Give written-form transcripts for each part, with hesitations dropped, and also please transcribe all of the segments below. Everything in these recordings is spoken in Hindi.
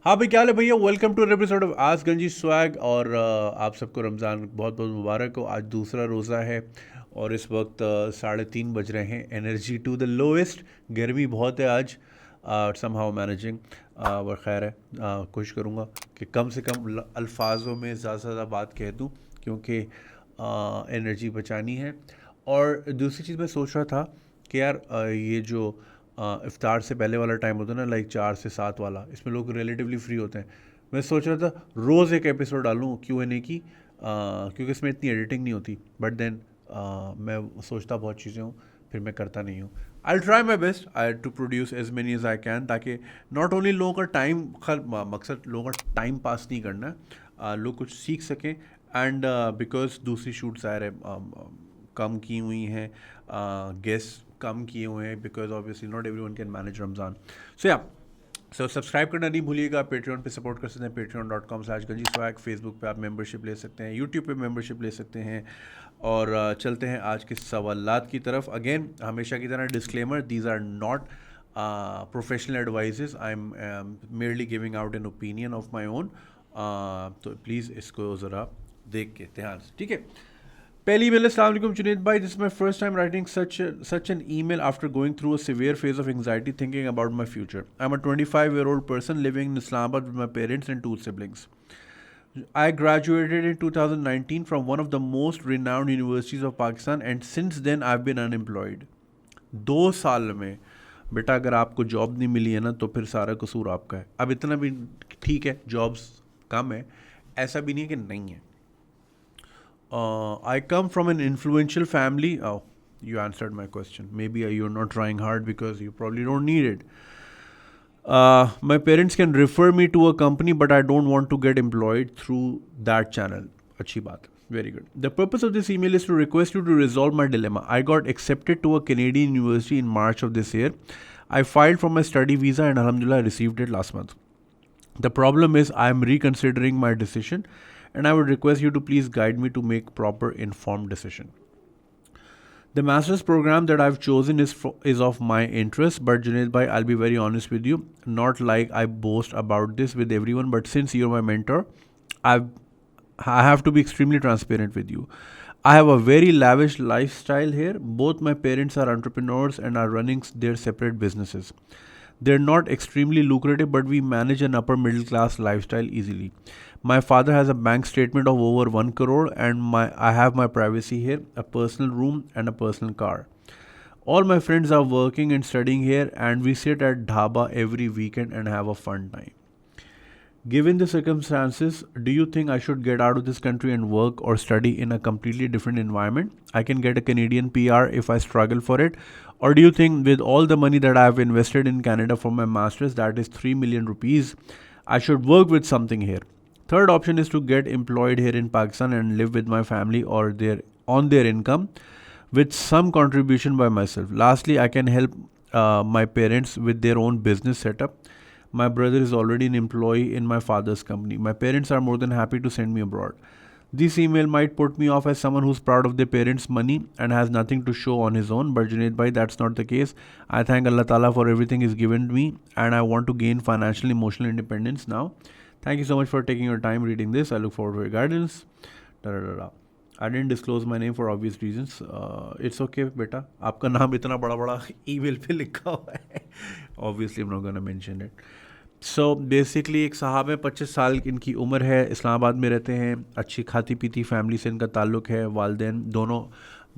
हाँ भाई, क्या हाल है भैया। वेलकम टू एपिसोड ऑफ आज गंजी स्वैग। और आप सबको रमज़ान बहुत बहुत मुबारक हो। आज दूसरा रोज़ा है और इस वक्त 3:30 बज रहे हैं। Energy to the lowest. गर्मी बहुत है आज। Somehow managing. वो खैर है। कोशिश करूँगा कि कम से कम अल्फाजों में ज़्यादा से ज़्यादा बात कह दूँ, क्योंकि एनर्जी बचानी है। और दूसरी चीज़ मैं सोच रहा था कि यार ये जो इफ्तार से पहले वाला टाइम होता है ना, लाइक 4 से 7 वाला, इसमें लोग रिलेटिवली फ्री होते हैं। मैं सोच रहा था रोज़ एक एपिसोड डालूँ Q&A की, क्योंकि इसमें इतनी एडिटिंग नहीं होती। बट देन मैं सोचता बहुत चीज़ें हूँ, फिर मैं करता नहीं हूँ। I try my best I to produce as many as I can, ताकि नॉट ओनली लोगों का टाइम, मकसद लोगों का टाइम पास नहीं करना है, लोग कुछ सीख सकें। एंड बिकॉज दूसरी शूट्स आ रहे कम की हुई हैं, गेस्ट कम किए हुए हैं, because obviously not everyone can manage Ramzan. So yeah, so subscribe करना नहीं भूलिएगा। पेट्रियन पे सपोर्ट कर सकते हैं, patreon.com/गंजी स्वैग। फेसबुक पे आप मेंबरशिप ले सकते हैं, यूट्यूब पे मेंबरशिप ले सकते हैं। और चलते हैं आज के सवालात की तरफ। अगेन हमेशा की तरह disclaimer, these are not professional advises, I am merely giving out an opinion of my own. तो प्लीज़ इसको ज़रा देख के ध्यान से, ठीक है। पहली email, अस्सलाम वालेकुम जुनैद भाई, this is my first time writing such an email after going through a severe phase of anxiety thinking about my future. I'm a 25-year-old person living in Islamabad with my parents and two siblings. I graduated in 2019 from one of the most renowned universities of Pakistan, and since then I've been unemployed. 2 साल में बेटा अगर आपको जॉब नहीं मिली है ना, तो फिर सारा कसूर आपका है। अब इतना भी ठीक है, जॉब्स कम है, ऐसा भी नहीं है कि नहीं है। I come from an influential family. Oh, you answered my question. Maybe you're not trying hard because you probably don't need it. My parents can refer me to a company, but I don't want to get employed through that channel. अच्छी बात. Very good. The purpose of this email is to request you to resolve my dilemma. I got accepted to a Canadian university in March of this year. I filed for my study visa and Alhamdulillah received it last month. The problem is I am reconsidering my decision, and I would request you to please guide me to make proper informed decision. The master's program that I've chosen is of my interest, but Junaid bhai, I'll be very honest with you. Not like I boast about this with everyone, but since you're my mentor, I've I have to be extremely transparent with you. I have a very lavish lifestyle here. Both my parents are entrepreneurs and are running their separate businesses. They're not extremely lucrative, but we manage an upper middle class lifestyle easily. My father has a bank statement of over 1 crore, and I have my privacy here, a personal room and a personal car. All my friends are working and studying here, and we sit at dhaba every weekend and have a fun time. Given the circumstances, do you think I should get out of this country and work or study in a completely different environment? I can get a Canadian PR if I struggle for it. Or do you think with all the money that I have invested in Canada for my masters, that is 3 million rupees, I should work with something here? Third option is to get employed here in Pakistan and live with my family or on their income with some contribution by myself. Lastly, I can help my parents with their own business setup. My brother is already an employee in my father's company. My parents are more than happy to send me abroad. This email might put me off as someone who's proud of their parents' money and has nothing to show on his own, but Junaid bhai, that's not the case. I thank Allah Ta'ala for everything He's given me, and I want to gain financial and emotional independence now. Thank you so much for taking your time reading this. I look forward to your guidance. Da, da, da, da. I didn't disclose my name for obvious reasons. It's okay, बेटा. आपका नाम इतना बड़ा बड़ा ईमेल पे लिखा हुआ है. Obviously, I'm not gonna mention it. So basically एक साहब है, 25 साल इनकी उम्र है, इस्लामाबाद में रहते हैं, अच्छी खाती पीती फैमिली से इनका ताल्लुक़ है, वालदेन दोनों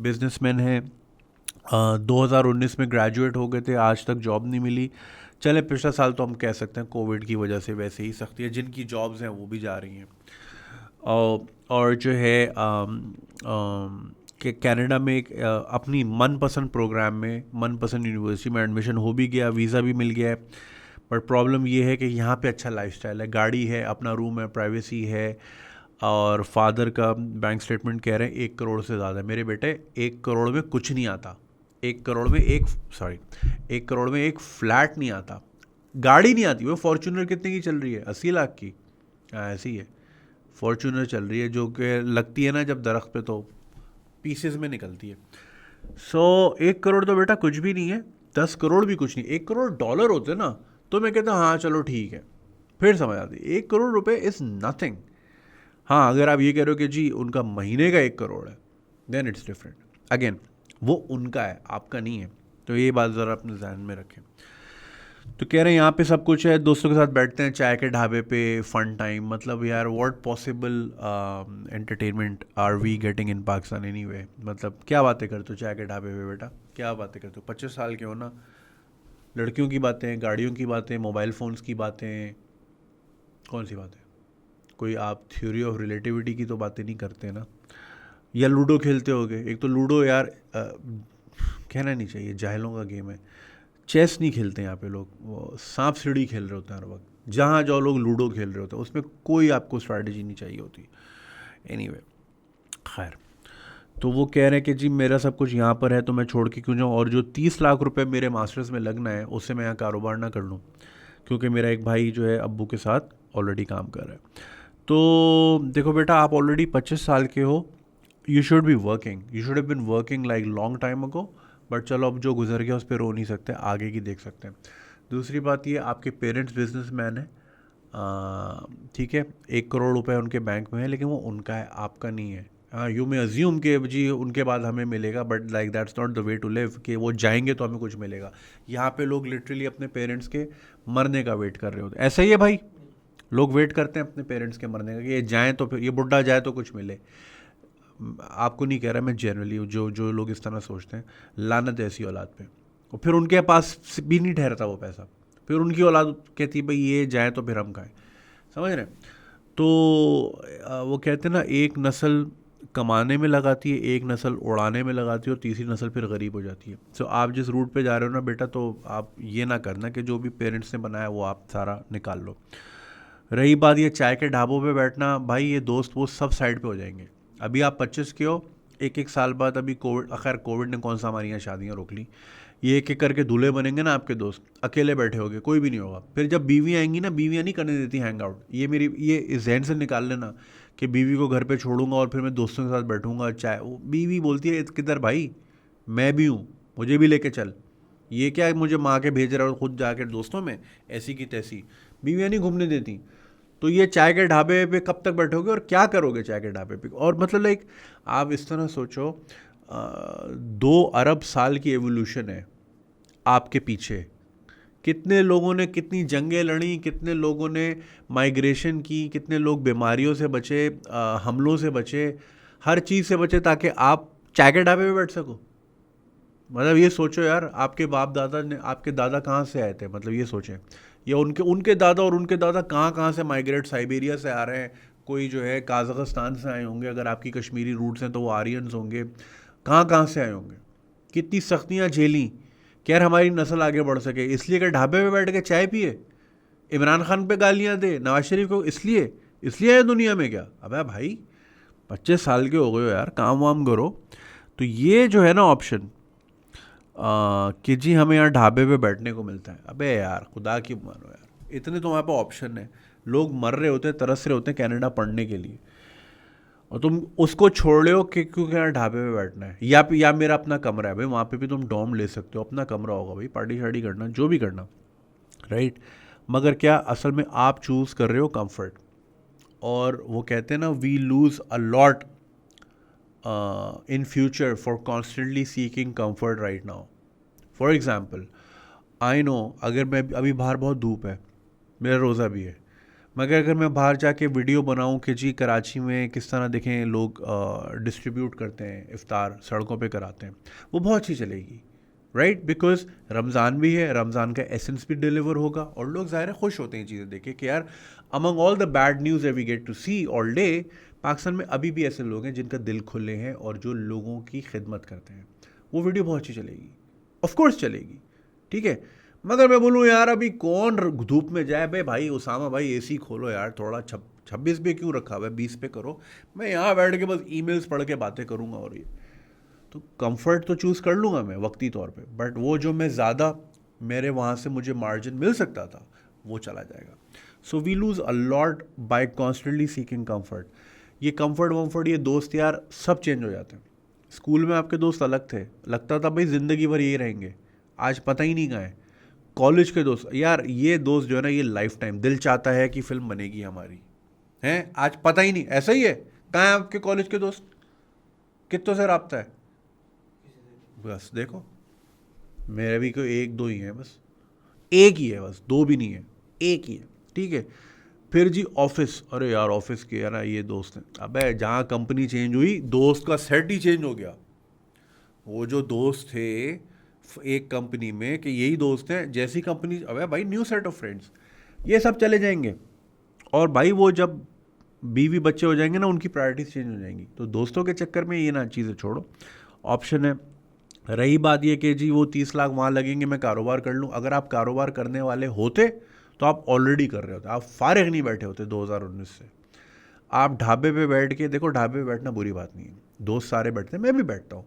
बिजनेसमैन हैं। 2019 में ग्रेजुएट हो गए थे, आज तक जॉब नहीं मिली। चले पिछला साल तो हम कह सकते हैं कोविड की वजह से वैसे ही सख्ती है, जिनकी जॉब्स हैं वो भी जा रही हैं। और जो है कि कनाडा में एक अपनी मनपसंद प्रोग्राम में, मनपसंद यूनिवर्सिटी में एडमिशन हो भी गया, वीज़ा भी मिल गया है। बट प्रॉब्लम ये है कि यहाँ पे अच्छा लाइफस्टाइल है, गाड़ी है, अपना रूम है, प्राइवेसी है, और फादर का बैंक स्टेटमेंट कह रहे हैं 1 करोड़ से ज़्यादा है। मेरे बेटे 1 करोड़ में कुछ नहीं आता। 1 करोड़ में एक करोड़ में एक फ्लैट नहीं आता, गाड़ी नहीं आती। वो फॉर्चूनर कितने की चल रही है? 80 लाख की। ऐसी है फॉर्चूनर चल रही है, जो कि लगती है ना जब दरख्त पे तो पीसेस में निकलती है। सो 1 करोड़ तो बेटा कुछ भी नहीं है, 10 करोड़ भी कुछ नहीं। $1 करोड़ होते ना तो मैं कहता हाँ चलो ठीक है, फिर समझ आती है 1 करोड़ रुपए इज़ नथिंग। हाँ, अगर आप ये कह रहे हो कि जी उनका महीने का 1 करोड़ है, देन इट्स डिफरेंट। अगेन वो उनका है, आपका नहीं है, तो ये बात ज़रा अपने ध्यान में रखें। तो कह रहे हैं यहाँ पे सब कुछ है, दोस्तों के साथ बैठते हैं चाय के ढाबे पे, फन टाइम, मतलब यार what possible entertainment are we getting in Pakistan anyway. मतलब क्या बातें करते हो चाय के ढाबे पे बेटा, क्या बातें करते हो? 25 साल के हो ना, लड़कियों की बातें, गाड़ियों की बातें, मोबाइल फ़ोन्स की बातें, कौन सी बातें? कोई आप थ्योरी ऑफ रिलेटिविटी की तो बातें नहीं करते ना। या लूडो खेलते होगे, एक तो लूडो यार कहना नहीं चाहिए, जाहिलों का गेम है। चेस नहीं खेलते यहाँ पे लोग, वो सांप सीढ़ी खेल रहे होते हैं हर वक्त, जहाँ जाओ लोग लूडो खेल रहे होते हैं, उसमें कोई आपको स्ट्रैटेजी नहीं चाहिए होती। एनीवे खैर, तो वो कह रहे हैं कि जी मेरा सब कुछ यहाँ पर है तो मैं छोड़ के क्यों जाऊँ, और जो 30 लाख रुपए मेरे मास्टर्स में लगना है उससे मैं यहाँ कारोबार ना कर लूँ, क्योंकि मेरा एक भाई जो है अब्बू के साथ ऑलरेडी काम कर रहा है। तो देखो बेटा, आप ऑलरेडी 25 साल के हो, you should be working, you should have been working like long time ago, but चलो अब जो गुजर गया उस पर रो नहीं सकते, आगे की देख सकते हैं। दूसरी बात ये, आपके पेरेंट्स बिजनेसमैन है, ठीक है, 1 करोड़ रुपए उनके बैंक में है, लेकिन वो उनका है, आपका नहीं है। हाँ, यू मे अज्यूम कि जी उनके बाद हमें मिलेगा, but like that's not the way to live कि वो जाएंगे तो हमें कुछ मिलेगा। यहाँ पे लोग लिटरली अपने पेरेंट्स के मरने का वेट कर रहे होते हैं। ऐसा ही है भाई, लोग वेट करते हैं अपने पेरेंट्स के मरने का कि ये जाएँ तो फिर, ये बुढ़ा जाए तो कुछ मिले। आपको नहीं कह रहा मैं, जनरली जो जो लोग इस तरह सोचते हैं, लानत है ऐसी औलाद पे। और फिर उनके पास भी नहीं ठहरता वो पैसा, फिर उनकी औलाद कहती है भाई ये जाए तो फिर हम खाएं, समझ रहे हैं? तो वो कहते हैं ना, एक नस्ल कमाने में लगाती है, एक नस्ल उड़ाने में लगाती है, और तीसरी नस्ल फिर गरीब हो जाती है। सो आप जिस रूट पे जा रहे हो ना बेटा, तो आप ये ना करना कि जो भी पेरेंट्स ने बनाया वो आप सारा निकाल लो। रही बात ये चाय के ढाबों पे बैठना, भाई ये दोस्त वो सब साइड पे हो जाएंगे। अभी आप 25 के हो, एक एक साल बाद, अभी कोविड, खैर कोविड ने कौन सा हमारी यहाँ शादियाँ रोक ली, ये एक एक करके दूल्हे बनेंगे ना आपके दोस्त, अकेले बैठे होगे, कोई भी नहीं होगा। फिर जब बीवी आएंगी ना, बीवियाँ नहीं करने देती हैंग आउट, ये मेरी ये इस जहन से निकाल लेना कि बीवी को घर पे छोड़ूंगा और फिर मैं दोस्तों के साथ बैठूंगा चाय। वो बीवी बोलती है किधर भाई, मैं भी हूँ, मुझे भी लेके चल। ये क्या है, मुझे माँ के भेज रहा हो खुद जाकर दोस्तों में, ऐसी की तैसी बीवियाँ नहीं घूमने देती। तो ये चाय के ढाबे पे कब तक बैठोगे और क्या करोगे चाय के ढाबे पे? और मतलब लाइक आप इस तरह सोचो, 2 अरब साल की एवोल्यूशन है आपके पीछे, कितने लोगों ने कितनी जंगें लड़ी, कितने लोगों ने माइग्रेशन की, कितने लोग बीमारियों से बचे, हमलों से बचे, हर चीज़ से बचे ताकि आप चाय के ढाबे पे बैठ सको। मतलब ये सोचो यार, आपके बाप दादा ने, आपके दादा कहाँ से आए थे, मतलब ये सोचें, या उनके उनके दादा और उनके दादा कहाँ कहाँ से माइग्रेट, साइबेरिया से आ रहे हैं, कोई जो है काज़ाकिस्तान से आए होंगे, अगर आपकी कश्मीरी रूट्स हैं तो वो आर्यंस होंगे, कहाँ कहाँ से आए होंगे, कितनी सख्तियाँ झेली, क्या यार हमारी नस्ल आगे बढ़ सके। इसलिए कि ढाबे पे बैठ के चाय पिए, इमरान खान पे गालियाँ दे, नवाज शरीफ को, इसलिए इसलिए है दुनिया में क्या? अबे भाई 25 साल के हो गए हो यार, काम वाम करो। तो ये जो है ना ऑप्शन, कि जी हमें यहाँ ढाबे पे बैठने को मिलता है, अबे यार खुदा की मानो यार, इतने तो वहाँ पे ऑप्शन है, लोग मर रहे होते हैं, तरस रहे होते हैं कनाडा पढ़ने के लिए, और तुम उसको छोड़ रहे हो कि क्योंकि यहाँ ढाबे पे बैठना है, या मेरा अपना कमरा है भाई, वहाँ पे भी तुम डॉम ले सकते हो, अपना कमरा होगा भाई, पार्टी शार्टी करना जो भी करना, राइट। मगर क्या असल में आप चूज़ कर रहे हो कंफर्ट, और वो कहते हैं ना, we lose a lot in future for constantly seeking comfort right now. For example, I know अगर मैं अभी बाहर बहुत धूप है, मेरा रोज़ा भी है, मगर अगर मैं बाहर जाके वीडियो बनाऊं कि जी कराची में किस तरह देखें लोग डिस्ट्रीब्यूट करते हैं, इफ्तार सड़कों पे कराते हैं, वो बहुत अच्छी चलेगी, राइट, बिकॉज रमज़ान भी है, रमज़ान का एसेंस भी डिलीवर होगा, और लोग ज़ाहिर है खुश होते हैं चीज़ें देखे कि यार among all the bad news we get to see all day, Pakistan में अभी भी ऐसे लोग हैं जिनका दिल खुले हैं और जो लोगों की खिदमत करते हैं, वो वीडियो बहुत अच्छी चलेगी, ऑफ कोर्स चलेगी, ठीक है। मगर मैं बोलूँ यार अभी कौन धूप में जाए, भाई उसामा भाई एसी खोलो यार, थोड़ा 26 पे क्यों रखा हुआ है, 20 पे करो, मैं यहाँ बैठ के बस ईमेल्स पढ़ के बातें करूँगा, और ये तो कंफर्ट तो चूज़ कर लूँगा मैं वक्ती तौर पे, बट वो जो मैं ज़्यादा मेरे वहाँ से मुझे मार्जिन मिल सकता था वो चला जाएगा। So we lose a lot by constantly seeking comfort. ये कंफर्ट वम्फर्ट, ये दोस्त यार सब चेंज हो जाते हैं। स्कूल में आपके दोस्त अलग थे, लगता था भाई ज़िंदगी भर यही रहेंगे, आज पता ही नहीं कहाँ है। कॉलेज के दोस्त यार, ये दोस्त जो है ना, ये लाइफ टाइम दिल चाहता है कि फिल्म बनेगी हमारी, हैं आज पता ही नहीं, ऐसा ही है। कहाँ है आपके कॉलेज के दोस्त, कितनों से रब्ता है? बस देखो, मेरे भी कोई एक दो ही है बस, एक ही है बस, दो भी नहीं है, एक ही है, ठीक है। फिर जी ऑफिस, अरे यार ऑफिस के यार ये दोस्त हैं, अबे जहाँ कंपनी चेंज हुई दोस्त का सेट ही चेंज हो गया। वो जो दोस्त थे एक कंपनी में कि यही दोस्त हैं, जैसी कंपनी, अबे भाई न्यू सेट ऑफ फ्रेंड्स, ये सब चले जाएंगे। और भाई वो जब बीवी बच्चे हो जाएंगे ना, उनकी प्रायोरिटीज चेंज हो जाएंगी। तो दोस्तों के चक्कर में ये ना चीज़ें छोड़ो, ऑप्शन है। रही बात ये कि जी वो 30 लाख वहाँ लगेंगे मैं कारोबार कर लूँ, अगर आप कारोबार करने वाले होते तो आप ऑलरेडी कर रहे होते, आप फारिग नहीं बैठे होते 2019 से। आप ढाबे पे बैठ के देखो, ढाबे पे बैठना बुरी बात नहीं है, दोस्त सारे बैठते हैं, मैं भी बैठता हूँ,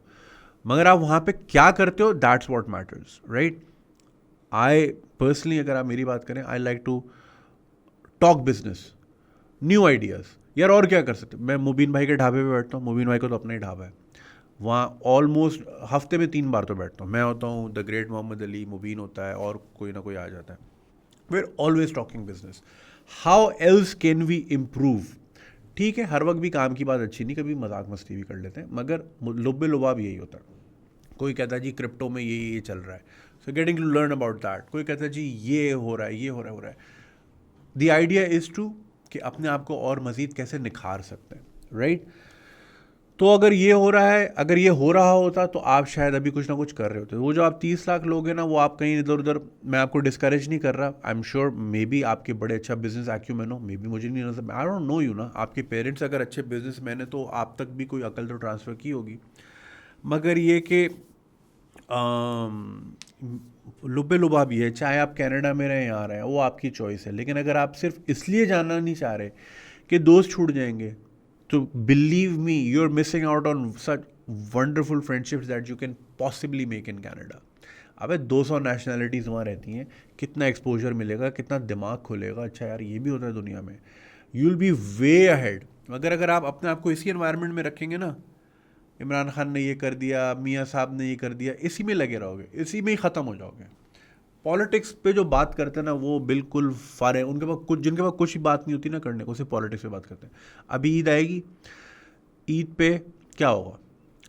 मगर आप वहाँ पे क्या करते हो, that's what matters, right. I personally, अगर आप मेरी बात करें, I like to talk business, new ideas. यार और क्या कर सकते, मैं मुबीन भाई के ढाबे पे बैठता हूँ, मुबीन भाई को तो अपना ही ढाबा है, वहाँ ऑलमोस्ट हफ्ते में 3 बार तो बैठता हूँ। मैं होता हूँ, द ग्रेट मोहम्मद अली, मुबीन होता है, और कोई ना कोई आ जाता है। We are always talking business, how else can we improve. ठीक है, हर वक्त भी काम की बात अच्छी नहीं, कभी मजाक मस्ती भी कर लेते हैं, मगर लुब्बे लुबाब यही होता है। कोई कहता है जी क्रिप्टो में ये चल रहा है, so getting to learn about that. कोई कहता है जी ये हो रहा है, ये हो रहा है, हो रहा है। द आइडिया इज़ टू कि अपने आप को और मज़ीद कैसे निखार सकते हैं, राइट। तो अगर ये हो रहा है, अगर ये हो रहा होता तो आप शायद अभी कुछ ना कुछ कर रहे होते। वो जो आप 30 लाख लोग हैं ना, वो आप कहीं इधर उधर, मैं आपको डिस्करेज नहीं कर रहा, आई एम श्योर मे बी आपके बड़े अच्छा बिजनेस एक्यूमेन हो, मे बी मुझे नहीं नजर, आई डोंट नो यू ना, आपके पेरेंट्स अगर अच्छे बिजनेस मैन है तो आप तक भी कोई अकल तो ट्रांसफ़र की होगी। मगर ये कि लुबे लुबा भी है, चाहे आप कनाडा में रहें यहाँ रहें, वो आपकी चॉइस है। लेकिन अगर आप सिर्फ इसलिए जानना नहीं चाह रहे कि दोस्त छूट जाएंगे, तो believe me, you are missing out on such wonderful friendships that you can possibly make in Canada. अबे 200 नेशनैलिटीज़ वहाँ रहती हैं, कितना एक्सपोजर मिलेगा, कितना दिमाग खुलेगा, अच्छा यार ये भी होता है दुनिया में, you will be way ahead. अगर आप अपने आप को इसी एनवायरनमेंट में रखेंगे ना, इमरान खान ने ये कर दिया, मियाँ साहब ने ये कर दिया, इसी में लगे रहोगे, इसी में ही ख़त्म हो जाओगे। पॉलिटिक्स पे जो बात करते हैं ना, वो बिल्कुल फारे, उनके पास कुछ, जिनके पास कुछ ही बात नहीं होती ना करने को, सिर्फ पॉलिटिक्स पे बात करते हैं। अभी ईद आएगी, ईद पे क्या होगा,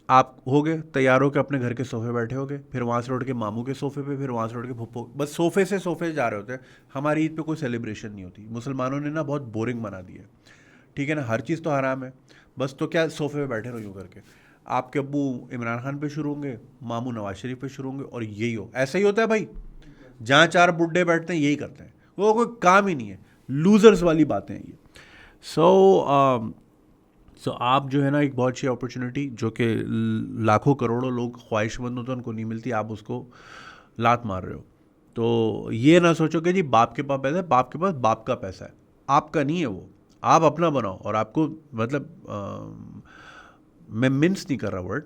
आप होगे तैयार होकर अपने घर के सोफे बैठे होगे, फिर वहाँ से उठ के मामू के सोफे पे, फिर वहाँ से उठ के फुप्पो, बस सोफे से सोफे जा रहे होते हैं। हमारी ईद पे कोई सेलिब्रेशन नहीं होती, मुसलमानों ने ना बहुत बोरिंग बना दी है, ठीक है ना, हर चीज़ तो हराम है, बस तो क्या सोफे पे बैठे रहो यूँ करके। आपके अब्बू इमरान खान पे शुरू होंगे, मामू नवाज शरीफ पे शुरू होंगे, और यही हो, ऐसा ही होता है भाई। जहाँ 4 बुड्ढे बैठते हैं यही करते हैं, वो कोई काम ही नहीं है, लूजर्स वाली बातें हैं ये। सो आप जो है ना, एक बहुत अच्छी अपॉर्चुनिटी जो कि लाखों करोड़ों लोग ख्वाहिशमंद होते हैं, उनको नहीं मिलती, आप उसको लात मार रहे हो। तो ये ना सोचो कि जी बाप के पास पैसा है, बाप के पास बाप का पैसा है, आपका नहीं है वो, आप अपना बनाओ। और आपको मतलब मैं मिन्स नहीं कर रहा वर्ड,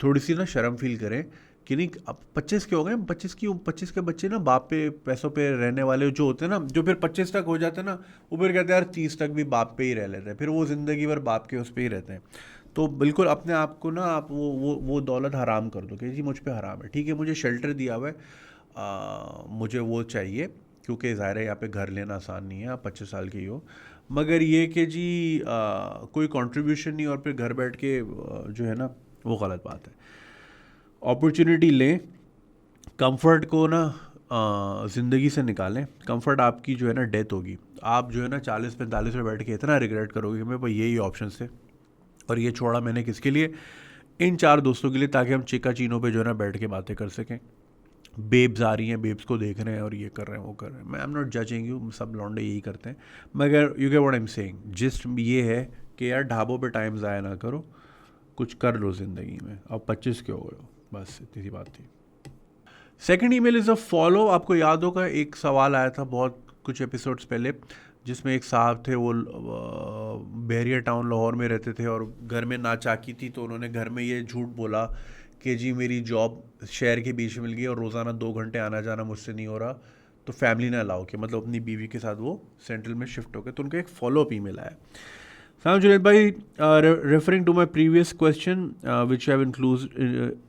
थोड़ी सी ना शर्म फील करें कि नहीं, अब 25 के हो गए, 25 के बच्चे ना बाप पे पैसों पे रहने वाले जो होते हैं ना, जो फिर 25 तक हो जाते हैं ना, वो फिर कहते हैं यार 30 तक भी बाप पे ही रह लेते हैं, फिर वो ज़िंदगी भर बाप के उस पर ही रहते हैं। तो बिल्कुल अपने आप को ना आप वो दौलत हराम कर दो कि जी मुझ पे हराम है, ठीक है, मुझे शेल्टर दिया हुआ है, मुझे वो चाहिए, क्योंकि ज़ाहिर है यहाँ पे घर लेना आसान नहीं है, आप 25 साल के ही हो, मगर ये कि जी कोई कंट्रीब्यूशन नहीं, और फिर घर बैठ के जो है ना, वो गलत बात है। अपॉर्चुनिटी लें, कंफर्ट को ना ज़िंदगी से निकालें। कंफर्ट आपकी जो है ना डेथ होगी, आप जो है ना 40-45 में बैठ के इतना रिग्रेट करोगे कि मेरे पास यही ऑप्शन थे और ये छोड़ा मैंने किसके लिए, इन 4 दोस्तों के लिए, ताकि हम चिका चीनों पे जो है ना बैठ के बातें कर सकें। बेब्स आ रही हैं, बेब्स को देख रहे हैं और ये कर रहे हैं, वो कर रहे हैं, मैं आई एम नॉट जजिंग यू, सब लौंडे यही करते हैं, मगर you get what I am saying, gist ये है कि यार ढाबों पे टाइम ज़ाया ना करो, कुछ कर लो ज़िंदगी में। अब 25 के हो गए हो, बस इतनी सी बात थी। Second email is a follow. आपको याद होगा एक सवाल आया था बहुत कुछ एपिसोड्स पहले, जिसमें एक साहब थे, वो बहरिया टाउन लाहौर में रहते थे और घर में नाचाकी थी, तो उन्होंने घर में ये झूठ बोला कि जी मेरी जॉब शहर के बीच में मिल गई और रोज़ाना 2 घंटे आना जाना मुझसे नहीं हो रहा, तो फैमिली ने अलाउ किया, मतलब अपनी बीवी के साथ वो सेंट्रल में शिफ्ट हो गए। तो उनका एक फॉलोअप ईमेल आया। Sam Junaid bhai, referring to my previous question, which I have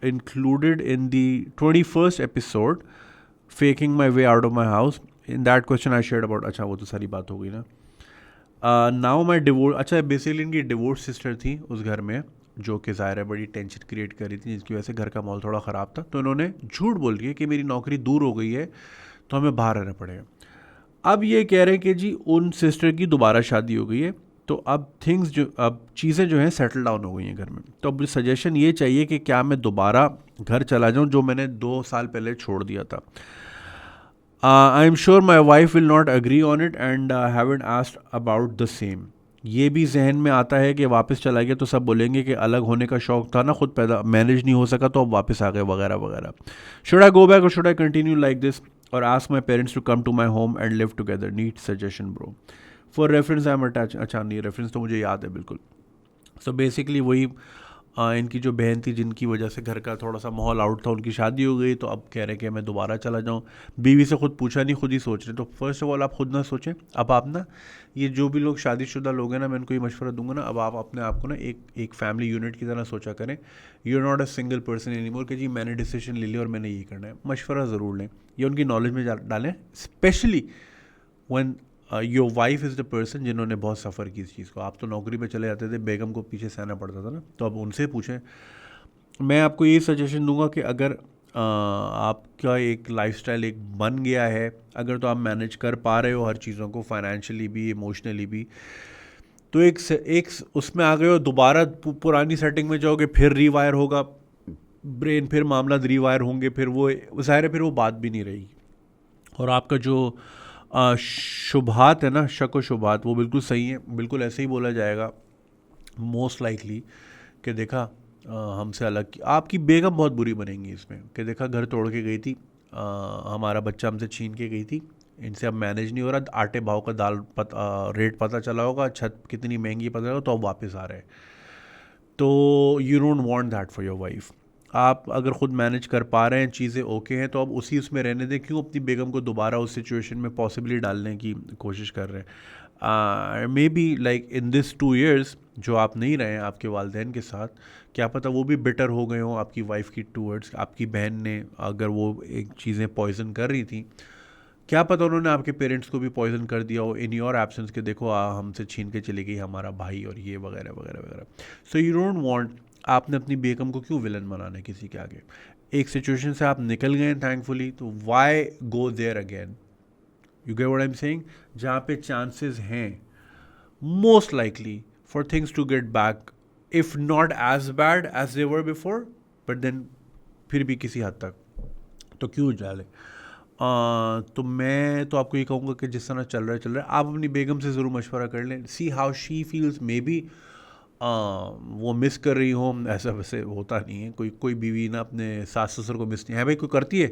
included in the 21st episode, faking my way out of my house. In that question I shared about, अच्छा वो तो सारी बात हो गई ना. नाउ माई डिवोर्स, अच्छा बेसिकली इनकी डिवोर्स सिस्टर थी उस घर में, जो कि ज़ाहिर है बड़ी टेंशन क्रिएट कर रही थी, जिसकी वजह से घर का माहौल थोड़ा ख़राब था. तो इन्होंने झूठ बोल दिया कि मेरी नौकरी दूर हो गई है तो हमें बाहर रहना पड़ेगा. अब ये कह रहे हैं कि जी उन सिस्टर की दोबारा शादी हो गई है, तो अब अब चीज़ें जो हैं सेटल डाउन हो गई हैं घर में. तो अब सजेशन ये चाहिए कि क्या मैं दोबारा घर चला जाऊं जो मैंने 2 साल पहले छोड़ दिया था. आई am sure my wife will not agree on it and haven't asked about the same. ये भी जहन में आता है कि वापस चला गया तो सब बोलेंगे कि अलग होने का शौक था ना, खुद पैदा मैनेज नहीं हो सका तो अब वापस आ गए वगैरह वगैरह. शुड आई गो बैक और should I continue like this और ask my parents to come to my home and live together. Need suggestion bro. For reference I am attach. अच्छा नहीं, रेफरेंस तो मुझे याद है बिल्कुल. सो बेसिकली वही इनकी जो बहन थी जिनकी वजह से घर का थोड़ा सा माहौल आउट था, उनकी शादी हो गई तो अब कह रहे हैं कि मैं दोबारा चला जाऊँ. बीवी से खुद पूछा नहीं, खुद ही सोच रहे. तो फर्स्ट ऑफ ऑल आप खुद ना सोचें. अब आप ना, ये जो भी लोग शादीशुदा लोग हैं ना, मैं उनको ये मशवरा दूंगा ना, अब आप अपने आप को ना एक फैमिली यूनिट की तरह सोचा करें. You are not a single person any more कि जी मैंने डिसीजन ले लिया और मैंने ये करना है. मशवरा ज़रूर लें, ये उनकी नॉलेज में डालें, specially one your wife is the person जिन्होंने बहुत सफ़र की इस चीज़ को. आप तो नौकरी पे चले जाते थे, बेगम को पीछे सहना पड़ता था ना, तो अब उनसे पूछें. मैं आपको ये सजेशन दूंगा कि अगर आपका एक लाइफस्टाइल एक बन गया है, अगर तो आप मैनेज कर पा रहे हो हर चीज़ों को, फाइनेंशियली भी इमोशनली भी, तो एक उसमें आ गए हो, दोबारा पुरानी सेटिंग में जाओगे, फिर रीवायर होगा ब्रेन, फिर मामला रीवायर होंगे, फिर वो ज़ाहिर है फिर वो बात भी नहीं रहेगी. और आपका जो शुभात है ना, शक व शुभात, वो बिल्कुल सही है. बिल्कुल ऐसे ही बोला जाएगा मोस्ट लाइकली कि देखा हमसे अलग की आपकी बेगम बहुत बुरी बनेंगी इसमें, कि देखा घर तोड़ के गई थी, हमारा बच्चा हमसे छीन के गई थी, इनसे अब मैनेज नहीं हो रहा, आटे भाव का रेट पता चला होगा, छत कितनी महंगी पता चला, तो अब वापस आ रहे हैं. तो you don't want that for your wife. आप अगर ख़ुद मैनेज कर पा रहे हैं, चीज़ें ओके हैं, तो अब उसी उसमें रहने दें. क्यों अपनी बेगम को दोबारा उस सिचुएशन में पॉसिबली डालने की कोशिश कर रहे हैं. May be like in this 2 years जो आप नहीं रहे हैं आपके वालिदैन के साथ, क्या पता वो भी बिटर हो गए हों आपकी वाइफ की टूवर्ड्स. आपकी बहन ने अगर वो एक चीज़ें पॉइजन कर रही थी, क्या पता उन्होंने आपके पेरेंट्स को भी पॉइजन कर दिया हो इन योर एब्सेंस के, देखो हमसे छीन के चली गई हमारा भाई और ये वगैरह वगैरह वगैरह. सो यू डोंट वांट, आपने अपनी बेगम को क्यों विलन बनाना है किसी के आगे. एक सिचुएशन से आप निकल गए थैंकफुली, तो why go there again. You get what I am saying. जहाँ पे चांसेस हैं most likely for things to get back, if not as bad as they were before, but then फिर भी किसी हद तक, तो क्यों डाले. तो मैं तो आपको ये कहूँगा कि जिस तरह चल रहा है आप अपनी बेगम से ज़रूर मशवरा कर लें. See how she feels. May be वो मिस कर रही हो, ऐसा वैसे होता नहीं है. कोई बीवी ना अपने सास ससुर को मिस नहीं है भाई. कोई करती है?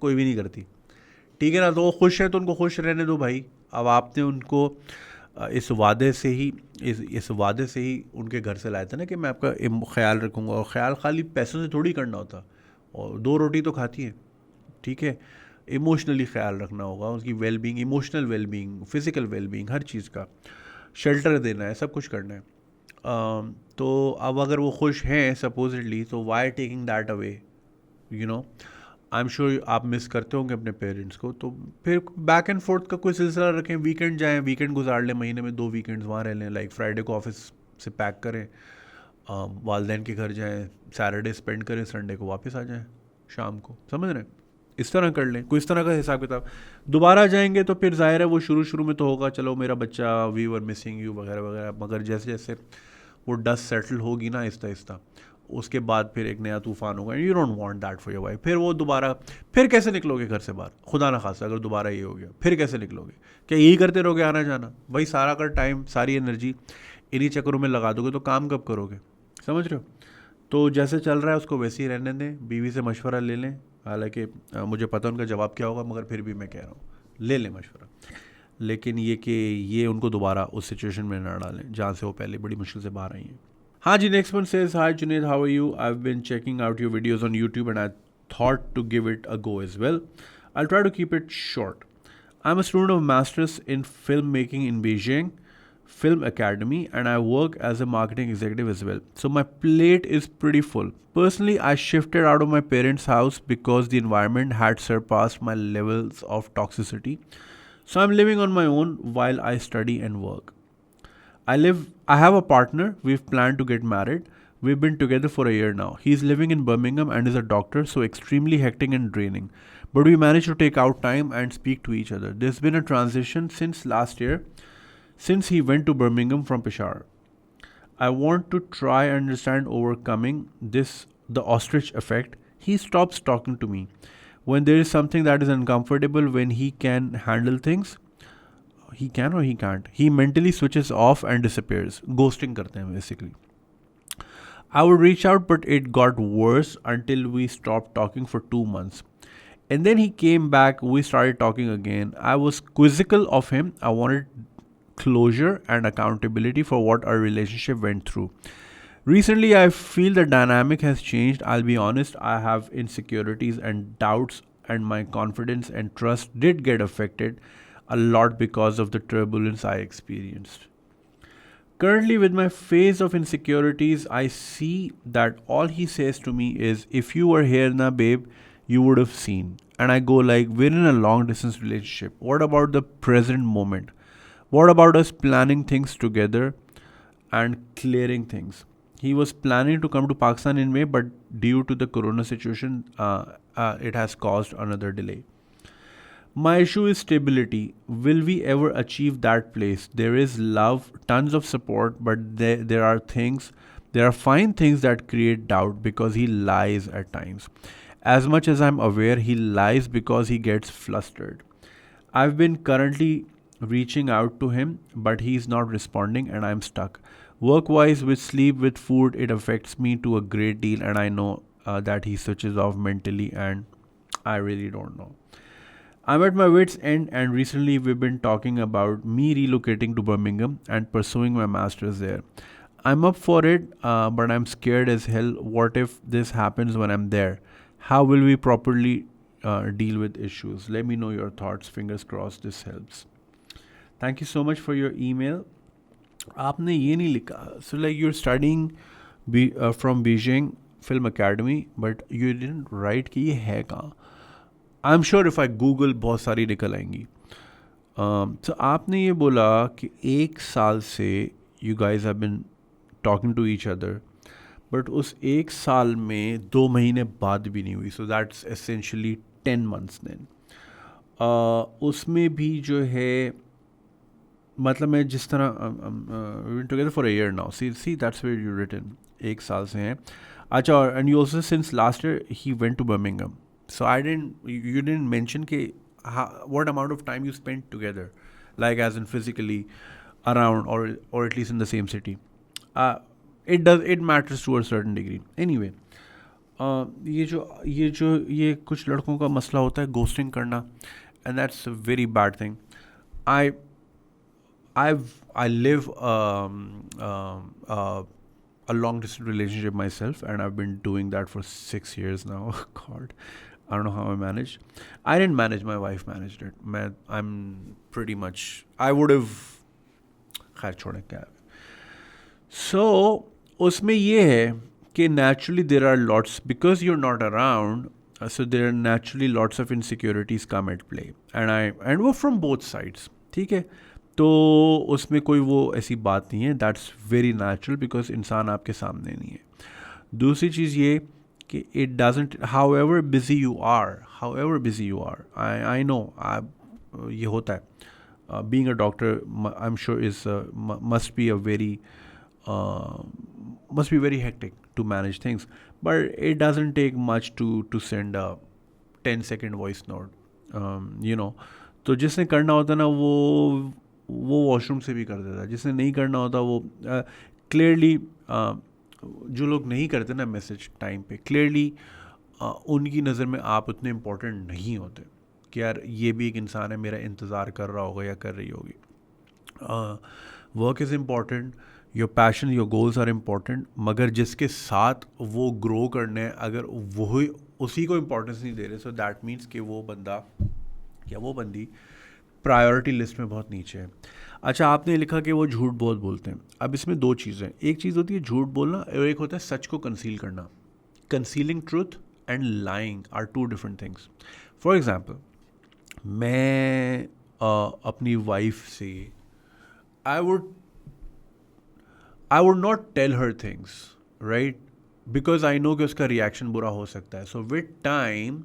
कोई भी नहीं करती. ठीक है ना. तो वो खुश है तो उनको खुश रहने दो भाई. अब आपने उनको इस वादे से ही उनके घर से लाया था ना कि मैं आपका ख्याल रखूँगा. और ख्याल खाली पैसों से थोड़ी करना होता, और 2 रोटी तो खाती है, ठीक है. इमोशनली ख्याल रखना होगा उसकी wellbeing, emotional wellbeing, physical wellbeing, हर चीज़ का शेल्टर देना है, सब कुछ करना है. तो अब अगर वो खुश हैं सपोजिटली, तो why taking that away, you know. I am sure आप मिस करते होंगे अपने पेरेंट्स को, तो फिर बैक एंड फोर्थ का कोई सिलसिला रखें. वीकेंड जाएं, वीकेंड गुजार लें, महीने में 2 वीकेंड्स वहाँ रह लें. लाइक फ्राइडे को ऑफिस से पैक करें, वालदैन के घर जाएं, सैटरडे स्पेंड करें, संडे को वापस आ जाएं शाम को. समझ रहे हैं? इस तरह कर लें, कोई इस तरह का हिसाब किताब. दोबारा जाएंगे तो फिर जाहिर है वो शुरू में तो होगा, चलो मेरा बच्चा, वी वर मिसिंग यू वगैरह वगैरह, मगर जैसे जैसे वो डस्ट सेटल होगी ना आहिस्ता आहिस्ता, उसके बाद फिर एक नया तूफ़ान होगा. You don't want that for your wife. फिर वो दोबारा, फिर कैसे निकलोगे घर से बाहर, खुदा ना खासा अगर दोबारा ये हो गया, फिर कैसे निकलोगे. क्या यही करते रहोगे आना जाना? भाई सारा का टाइम, सारी एनर्जी इन्हीं चक्करों में लगा दोगे तो काम कब करोगे. समझ रहे हो? तो जैसे चल रहा है उसको वैसे ही रहने दें. बीवी से मशवरा ले लें. हालांकि मुझे पता उनका जवाब क्या होगा, मगर फिर भी मैं कह रहा हूँ ले लें मशवरा. लेकिन ये कि ये उनको दोबारा उस सिचुएशन में ना डालें जहाँ से वो पहले बड़ी मुश्किल से बाहर आई हैं. हाँ जी, next one says, hi Junaid, how are you? I've been checking out your videos on YouTube and I thought to give it a go as well. I'll try to keep it short. I'm a student of Masters in Filmmaking in Beijing. Film Academy, and I work as a marketing executive as well. So my plate is pretty full. Personally, I shifted out of my parents' house because the environment had surpassed my levels of toxicity. So I'm living on my own while I study and work. I have a partner. We've planned to get married. We've been together for a year now. He's living in Birmingham and is a doctor, so extremely hectic and draining. But we managed to take out time and speak to each other. There's been a transition since last year, since he went to Birmingham from Peshawar. I want to try and understand overcoming this the ostrich effect. He stops talking to me. When there is something that is uncomfortable, when he can handle things, he can or he can't. He mentally switches off and disappears. Ghosting करते हैं basically. I would reach out, but it got worse until we stopped talking for 2 months. And then he came back, we started talking again. I was quizzical of him. I wanted closure and accountability for what our relationship went through. Recently, I feel the dynamic has changed. I'll be honest, I have insecurities and doubts, and my confidence and trust did get affected a lot because of the turbulence I experienced. Currently, with my phase of insecurities, I see that all he says to me is, "If you were here, na babe, you would have seen." And I go like, "We're in a long distance relationship. What about the present moment? What about us planning things together and clearing things?" He was planning to come to Pakistan in May, but due to the corona situation, it has caused another delay. My issue is stability. Will we ever achieve that place? There is love, tons of support, but there are fine things that create doubt because he lies at times. As much as I'm aware, he lies because he gets flustered. I've been currently reaching out to him, but he's not responding and I'm stuck. Work wise, with sleep, with food, it affects me to a great deal, and I know that he switches off mentally, and I really don't know. I'm at my wits' end, and recently we've been talking about me relocating to Birmingham and pursuing my master's there. I'm up for it, but I'm scared as hell. What if this happens when I'm there? How will we properly deal with issues? Let me know your thoughts. Fingers crossed this helps. Thank you so much for your email. आपने ये नहीं लिखा. So like you're studying from Beijing Film Academy, but you didn't write कि ये है कहाँ. I'm sure if I Google बहुत सारी निकल आएंगी. So आपने ये बोला कि 1 साल से you guys have been talking to each other, but उस 1 साल में 2 महीने बात भी नहीं हुई. So that's essentially 10 months then. उसमें भी जो है, मतलब मैं जिस तरह we've been together for a year now. See that's where you written 1 साल से हैं. अच्छा, and you also since last year he went to Birmingham. So you didn't mention कि what amount of time you spent together, like as in physically around or at least in the same city. It matters to a certain degree. Anyway, ये कुछ लड़कों का मसला होता है ghosting करना, and that's a very bad thing. I live a long distance relationship myself, and I've been doing that for 6 years now. God, I don't know how I managed. I didn't manage, my wife managed it. I'm pretty much, I would have, खैर छोड़े क्या. So उसमें ये है कि naturally there are lots, because you're not around, so there are naturally lots of insecurities come at play, and वो from both sides. ठीक है, तो उसमें कोई वो ऐसी बात नहीं है. दैट्स वेरी नेचुरल बिकॉज इंसान आपके सामने नहीं है. दूसरी चीज़ ये कि it doesn't, however busy you are, I know ये होता है. Being a doctor, I am sure is must be very hectic to manage things, but it doesn't take much to send a 10-second voice note, you know. तो जिसने करना होता ना वो वॉशरूम से भी कर देता है. जिसने नहीं करना होता वो क्लियरली, जो लोग नहीं करते ना मैसेज टाइम पे, क्लियरली उनकी नज़र में आप उतने इम्पोर्टेंट नहीं होते कि यार ये भी एक इंसान है, मेरा इंतज़ार कर रहा होगा या कर रही होगी. Work is important, your passion, your goals are important, मगर जिसके साथ वो ग्रो करने हैं, अगर वो उसी को इम्पोर्टेंस नहीं दे रहे, सो दैट मीन्स कि वो बंदा या वो बंदी प्रायोरिटी लिस्ट में बहुत नीचे है। अच्छा, आपने लिखा कि वो झूठ बहुत बोलते हैं। अब इसमें दो चीज़ें, एक चीज़ होती है झूठ बोलना और एक होता है सच को कंसील करना। Concealing truth and lying are two different things. For example, मैं अपनी वाइफ से I would not tell her things, right, because I know कि उसका रिएक्शन बुरा हो सकता है। So with time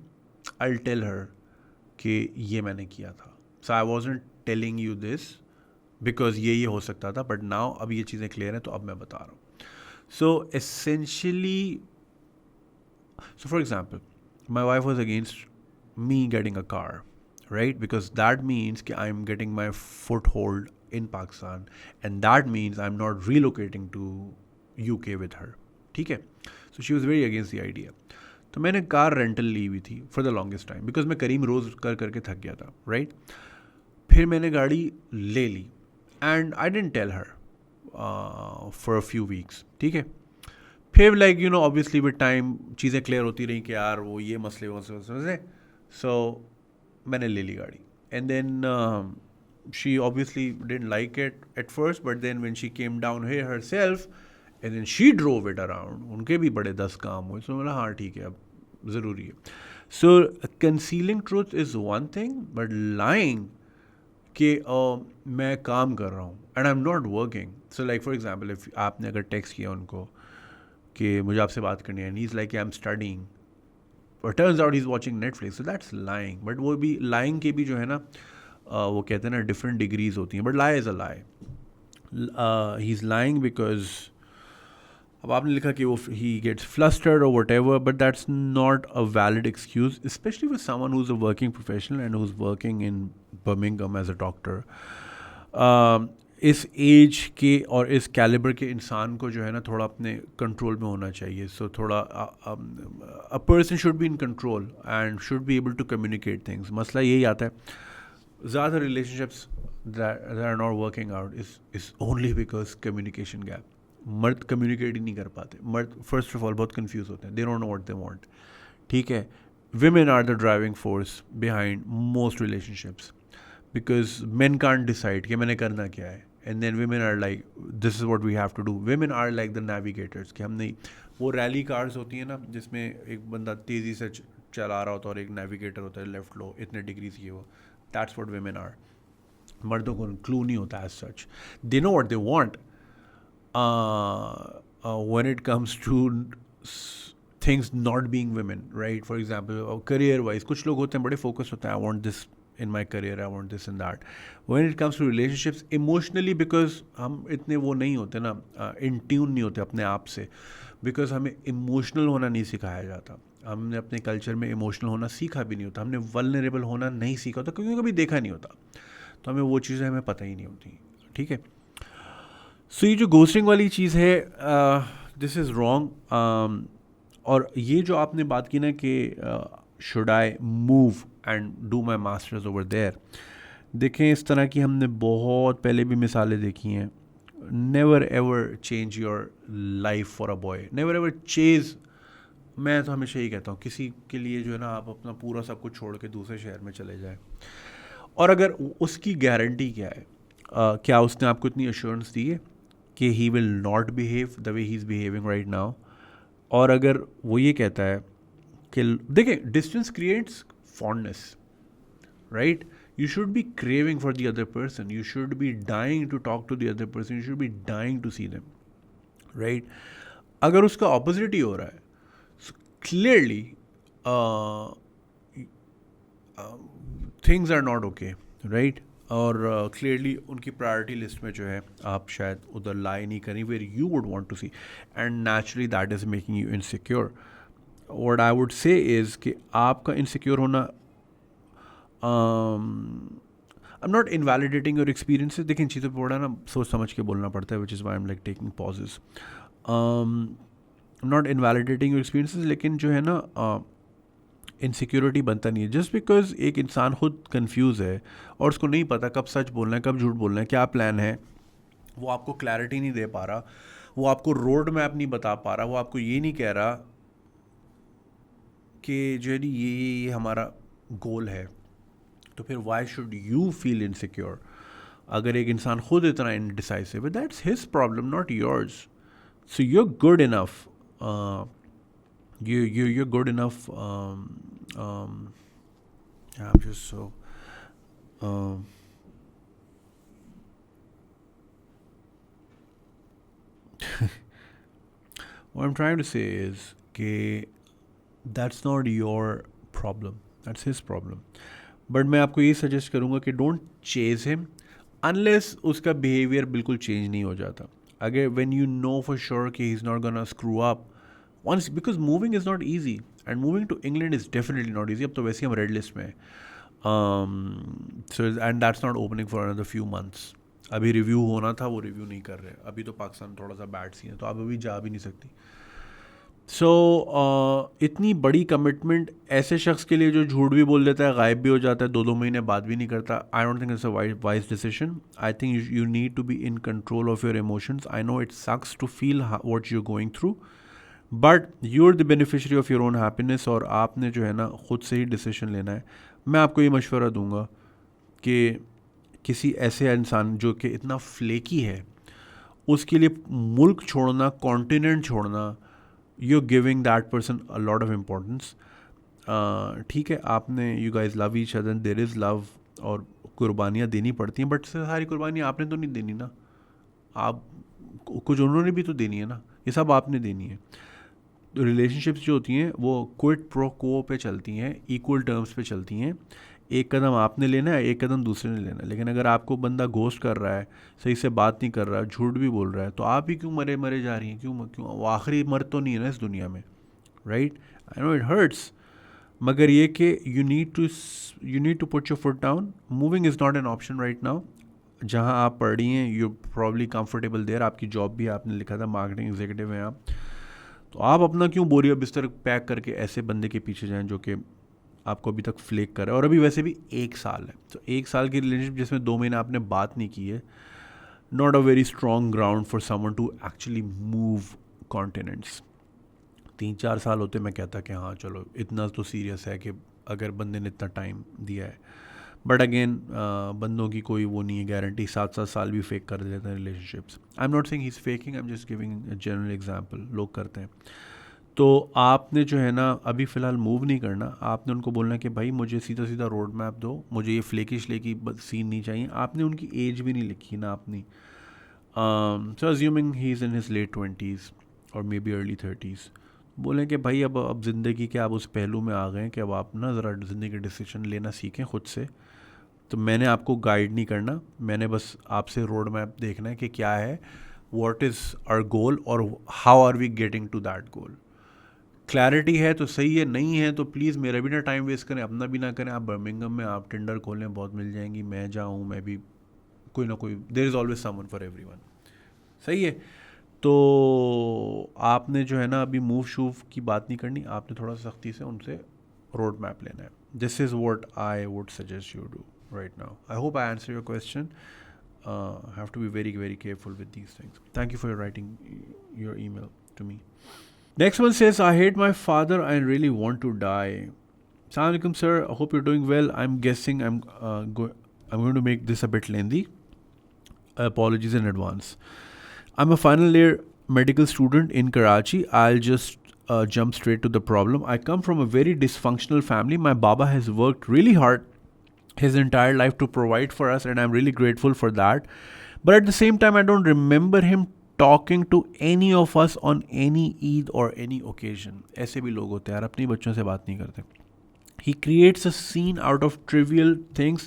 I will tell her कि ये मैंने किया था। So I wasn't telling you this because ये हो सकता था, बट नाउ अब ये चीज़ें क्लियर हैं तो अब मैं बता रहा हूँ। So essentially, so for example, my wife was against me getting a car, right? Because that means that I'm getting my foothold in Pakistan, and that means I'm not relocating to UK with her. ठीक है? So she was very against the idea. तो मैंने कार रेंटल ली हुई थी for the longest time because मैं करीम रोज़ कर करके थक गया था, राइट? फिर मैंने गाड़ी ले ली and I didn't tell her for a few weeks, ठीक है? फिर like you know obviously with time चीज़ें क्लियर होती रही कि यार वो ये मसले वसले, सो मैंने ले ली गाड़ी and then she obviously didn't like it at first, but then when she came down here herself and then she drove it around, उनके भी बड़े 10 काम हुए। सो बोला हाँ ठीक है, अब ज़रूरी है। So concealing truth is one thing, but lying कि मैं काम कर रहा हूँ and I am not working. So like for example, if आपने अगर टेक्स्ट किया उनको कि मुझे आपसे बात करनी है, he's like I am studying, और turns out he is watching Netflix, so that's lying. But वो भी लाइंग के भी जो है ना वो कहते हैं ना डिफरेंट डिग्रीज होती हैं, but lie is a lie. He is lying because अब आपने लिखा कि वो ही गेट्स फ्लस्टर्ड और whatever, but that's not a valid excuse, especially with someone who is a working professional and who is working in Birmingham as a doctor. इस एज के और इस कैलिबर के इंसान को जो है ना थोड़ा अपने कंट्रोल में होना चाहिए। सो थोड़ा a person should be in control and should be able to communicate things. मसला यही आता है ज़्यादा relationships that are not working out is only because communication gap. मर्द कम्युनिकेट ही नहीं कर पाते। मर्द फर्स्ट ऑफ ऑल बहुत कंफ्यूज होते हैं, they don't know what they want, ठीक है? Women are the driving force behind most relationships because men can't decide कि मैंने करना क्या है, and then women are like this is what we have to do. Women are like the navigators कि हम नहीं, वो रैली कार्स होती हैं ना जिसमें एक बंदा तेज़ी से चला रहा होता है और एक नेविगेटर होता है, लेफ्ट लो इतने डिग्रीज ये वो, दैट्स व्हाट women are. मर्दों को क्लू नहीं होता as such, they know what they want when it comes to things not being women, right? For example, career wise कुछ लोग होते हैं बड़े फोकस होते हैं, I want this in my career, I want this and that. When it comes to relationships, emotionally, because हम इतने वो नहीं होते ना, in tune नहीं होते अपने आप से, because हमें emotional होना नहीं सिखाया जाता। हमने अपने कल्चर में इमोशनल होना सीखा भी नहीं होता, हमने वल्नरेबल होना नहीं सीखा होता क्योंकि कभी देखा नहीं होता, तो हमें वो चीज़ें हमें पता ही नहीं होती, ठीक है? सो ये जो घोस्टिंग वाली चीज़ है, दिस इज़ रॉन्ग। और ये जो आपने बात की ना कि should I move and do my masters over there, देखें इस तरह की हमने बहुत पहले भी मिसालें देखी हैं। Never ever change your life for a boy, never ever chase. मैं तो हमेशा यही कहता हूँ किसी के लिए जो है ना आप अपना पूरा सब कुछ छोड़ के दूसरे शहर में चले जाएं, और अगर उसकी गारंटी क्या है, क्या उसने आपको इतनी अश्योरेंस दी है कि he will not behave the way he is behaving right now? और अगर वो ये कहता है कि देखें distance creates fondness, right? You should be craving for the other person, you should be dying to talk to the other person, you should be dying to see them, right? अगर उसका opposite ही हो रहा है, so clearly things are not okay, right? और clearly उनकी priority list में जो है आप शायद उधर lie नहीं करें where you would want to see, and naturally that is making you insecure. What I would say is कि आपका insecure होना, I'm not invalidating your experiences, देखिए चीज़ों पर बड़ा ना सोच समझ के बोलना पड़ता है, which is why I'm like taking pauses. I'm not invalidating your experiences, लेकिन जो है ना इनसिक्योरिटी बनता नहीं है जस्ट बिकॉज एक इंसान खुद कंफ्यूज है और उसको नहीं पता कब सच बोलना है कब झूठ बोलना है, क्या प्लान है, वो आपको क्लैरिटी नहीं दे पा रहा, वो आपको रोड मैप नहीं बता पा रहा, वो आपको ये नहीं कह रहा कि जो है ये हमारा गोल है, तो फिर why should you feel insecure? अगर एक इंसान खुद इतना इनडिसाइसिव है, that's his problem, not yours. So you're good enough. You're good enough. I'm just so. Um, what I'm trying to say is कि that's not your problem. That's his problem. But मैं आपको ये सजेस्ट करूँगा कि डोंट चेज हिम अनलेस उसका बिहेवियर बिल्कुल चेंज नहीं हो जाता. अगर when you know for sure कि he's not gonna screw up once, because moving is not easy and moving to England is definitely not easy. अब तो वैसे ही हम रेड लिस्ट में हैं. So and that's not opening for another few months. अभी रिव्यू होना था, वो रिव्यू नहीं कर रहे. अभी तो पाकिस्तान थोड़ा सा बैड सी है, तो आप अभी जा भी नहीं सकती. सो इतनी बड़ी कमिटमेंट ऐसे शख्स के लिए जो झूठ भी बोल देता है, गायब भी हो जाता है, 2 महीने बात भी नहीं करता. I don't think it's a wise decision. I think you need to be in control of your emotions. I know it sucks to feel what you going through, but you are the beneficiary of your own happiness. और आपने जो है ना खुद से ही डिसीजन लेना है. मैं आपको ये मशवरा दूंगा कि किसी ऐसे इंसान जो कि इतना फ्लेकी है, उसके लिए मुल्क छोड़ना, कॉन्टिनेंट छोड़ना, you're giving that person a lot of importance. ठीक है, आपने you guys love each other, there is love, और कुर्बानियाँ देनी पड़ती हैं, बट सारी कुर्बानियाँ आपने तो नहीं देनी ना. आप कुछ उन्होंने भी तो देनी है ना. ये सब आपने देनी है. तो रिलेशनशिप्स जो होती हैं वो क्विड प्रो क्वो पे चलती हैं, इक्वल टर्म्स पे चलती हैं. एक कदम आपने लेना है, एक कदम दूसरे ने लेना है. लेकिन अगर आपको बंदा घोस्ट कर रहा है, सही से बात नहीं कर रहा है, झूठ भी बोल रहा है, तो आप ही क्यों मरे मरे जा रही हैं? क्यों वो आखिरी मर्द तो नहीं है ना इस दुनिया में, right? I know it hurts, मगर ये कि you need to put your foot down. Moving is not an option right now. जहाँ आप पढ़ रही हैं, यू प्रॉब्ली कंफर्टेबल देयर. आपकी जॉब भी आपने लिखा था, मार्केटिंग एग्जीक्यूटिव हैं आप. तो आप अपना क्यों बोरिया बिस्तर पैक करके ऐसे बंदे के पीछे जाएं जो कि आपको अभी तक फ्लेक कर रहा है? और अभी वैसे भी 1 साल है, तो 1 साल की रिलेशनशिप जिसमें 2 महीने आपने बात नहीं की है, not a very strong ground for someone to actually move continents. 3-4 साल होते मैं कहता कि हाँ चलो इतना तो सीरियस है कि अगर बंदे ने इतना टाइम दिया है. बट अगेन बंदों की कोई वो नहीं है गारंटी. 7-7 साल भी फेक कर देते हैं relationships. I am not saying he is faking, I am just giving a general example. लोग करते हैं. तो आपने जो है ना अभी फ़िलहाल मूव नहीं करना. आपने उनको बोलना कि भाई मुझे सीधा सीधा रोड मैप दो, मुझे ये फ्लेकिश लेकी सीन नहीं चाहिए. आपने उनकी एज भी नहीं लिखी ना अपनी. So assuming he is in his late 20s और मे बी अर्ली 30s, बोलें कि भाई अब ज़िंदगी के आप उस पहलू में आ गए हैं कि अब आप ना ज़रा ज़िंदगी के डिसीजन लेना सीखें खुद से. तो मैंने आपको गाइड नहीं करना, मैंने बस आपसे रोड मैप देखना है कि क्या है, व्हाट इज़ आवर गोल और how are we getting to that goal. Clarity है तो सही है, नहीं है तो प्लीज़ मेरा भी ना टाइम वेस्ट करें, अपना भी ना करें. आप बर्मिंघम में आप टिंडर खोलें, बहुत मिल जाएंगी. मैं जाऊँ, मैं भी कोई ना कोई, there is always someone for everyone. सही है. तो आपने जो है ना अभी मूव शूव की बात नहीं करनी. आपने थोड़ा सख्ती से उनसे रोड मैप लेना है. This is what I would suggest you do right now. I hope I answer your question. Have to be very very careful with these things. Thank you for writing your email to me. Next one says, I hate my father. I really want to die. Assalamu alaikum, sir. I hope you're doing well. I'm guessing I'm going to make this a bit lengthy. Apologies in advance. I'm a final year medical student in Karachi. I'll just jump straight to the problem. I come from a very dysfunctional family. My baba has worked really hard his entire life to provide for us, and I'm really grateful for that. But at the same time, I don't remember him talking to any of us on any Eid or any occasion. ऐसे भी लोग होते हैं यार, अपनी बच्चों से बात नहीं करते. He creates a scene out of trivial things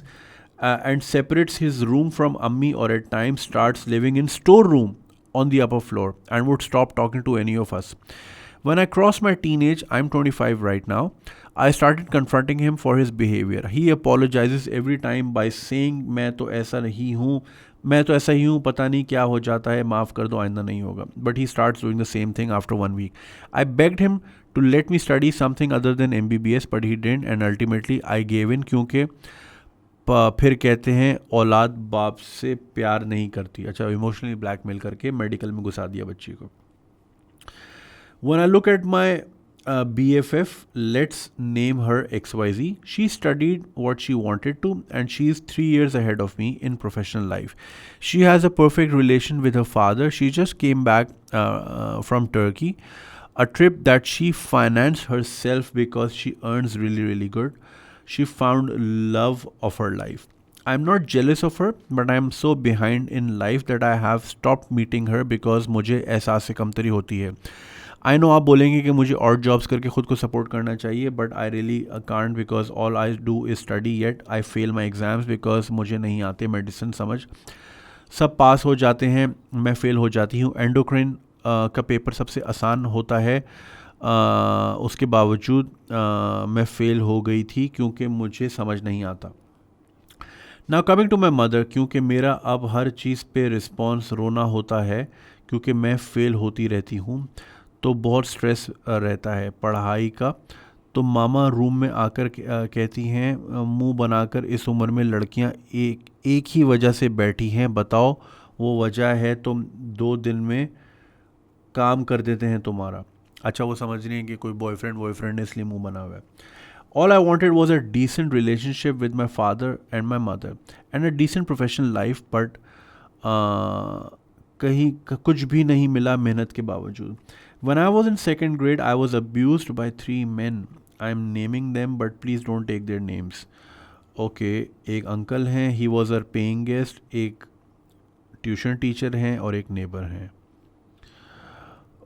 and separates his room from Ammi, or at times starts living in storeroom on the upper floor and would stop talking to any of us. When I crossed my teenage, I'm 25 right now, I started confronting him for his behavior. He apologizes every time by saying मैं तो ऐसा नहीं हूँ, मैं तो ऐसा ही हूँ, पता नहीं क्या हो जाता है, माफ़ कर दो, आइंदा नहीं होगा. But he starts doing the same thing after 1 week. I begged him to let me study something other than MBBS, but he didn't and ultimately I gave in. क्योंकि फिर कहते हैं औलाद बाप से प्यार नहीं करती. अच्छा, इमोशनली ब्लैकमेल करके मेडिकल में घुसा दिया बच्ची को. When I look at my BFF, let's name her XYZ. She studied what she wanted to, and she is 3 years ahead of me in professional life. She has a perfect relation with her father. She just came back from Turkey, a trip that she financed herself because she earns really, really good. She found love of her life. I'm not jealous of her, but I'm so behind in life that I have stopped meeting her because मुझे एहसास से कमतरी होती है. आई नो आप बोलेंगे कि मुझे और जॉब्स करके ख़ुद को सपोर्ट करना चाहिए, but I really can't because all I do is study yet I fail my exams because मुझे नहीं आते मेडिसिन समझ. सब पास हो जाते हैं, मैं फ़ेल हो जाती हूँ. एंडोक्राइन का पेपर सबसे आसान होता है, उसके बावजूद मैं फ़ेल हो गई थी क्योंकि मुझे समझ नहीं आता. Now coming to my mother, क्योंकि मेरा अब हर चीज़ पे रिस्पॉन्स रोना होता है क्योंकि मैं फ़ेल होती रहती हूँ, तो बहुत स्ट्रेस रहता है पढ़ाई का. तो मामा रूम में आकर कहती हैं, मुंह बनाकर इस उम्र में लड़कियां एक ही वजह से बैठी हैं, बताओ वो वजह है तुम 2 दिन में काम कर देते हैं तुम्हारा. अच्छा, वो समझ रही हैं कि कोई बॉयफ्रेंड है इसलिए मुंह बना हुआ है. All I wanted was a decent relationship with my father and my mother and a decent professional life, but कहीं कुछ भी नहीं मिला मेहनत के बावजूद. When I was in second grade, I was abused by 3 men. I am naming them, but please don't take their names. Okay, एक अंकल हैं, he was our paying guest, एक ट्यूशन टीचर हैं और एक नेबर हैं.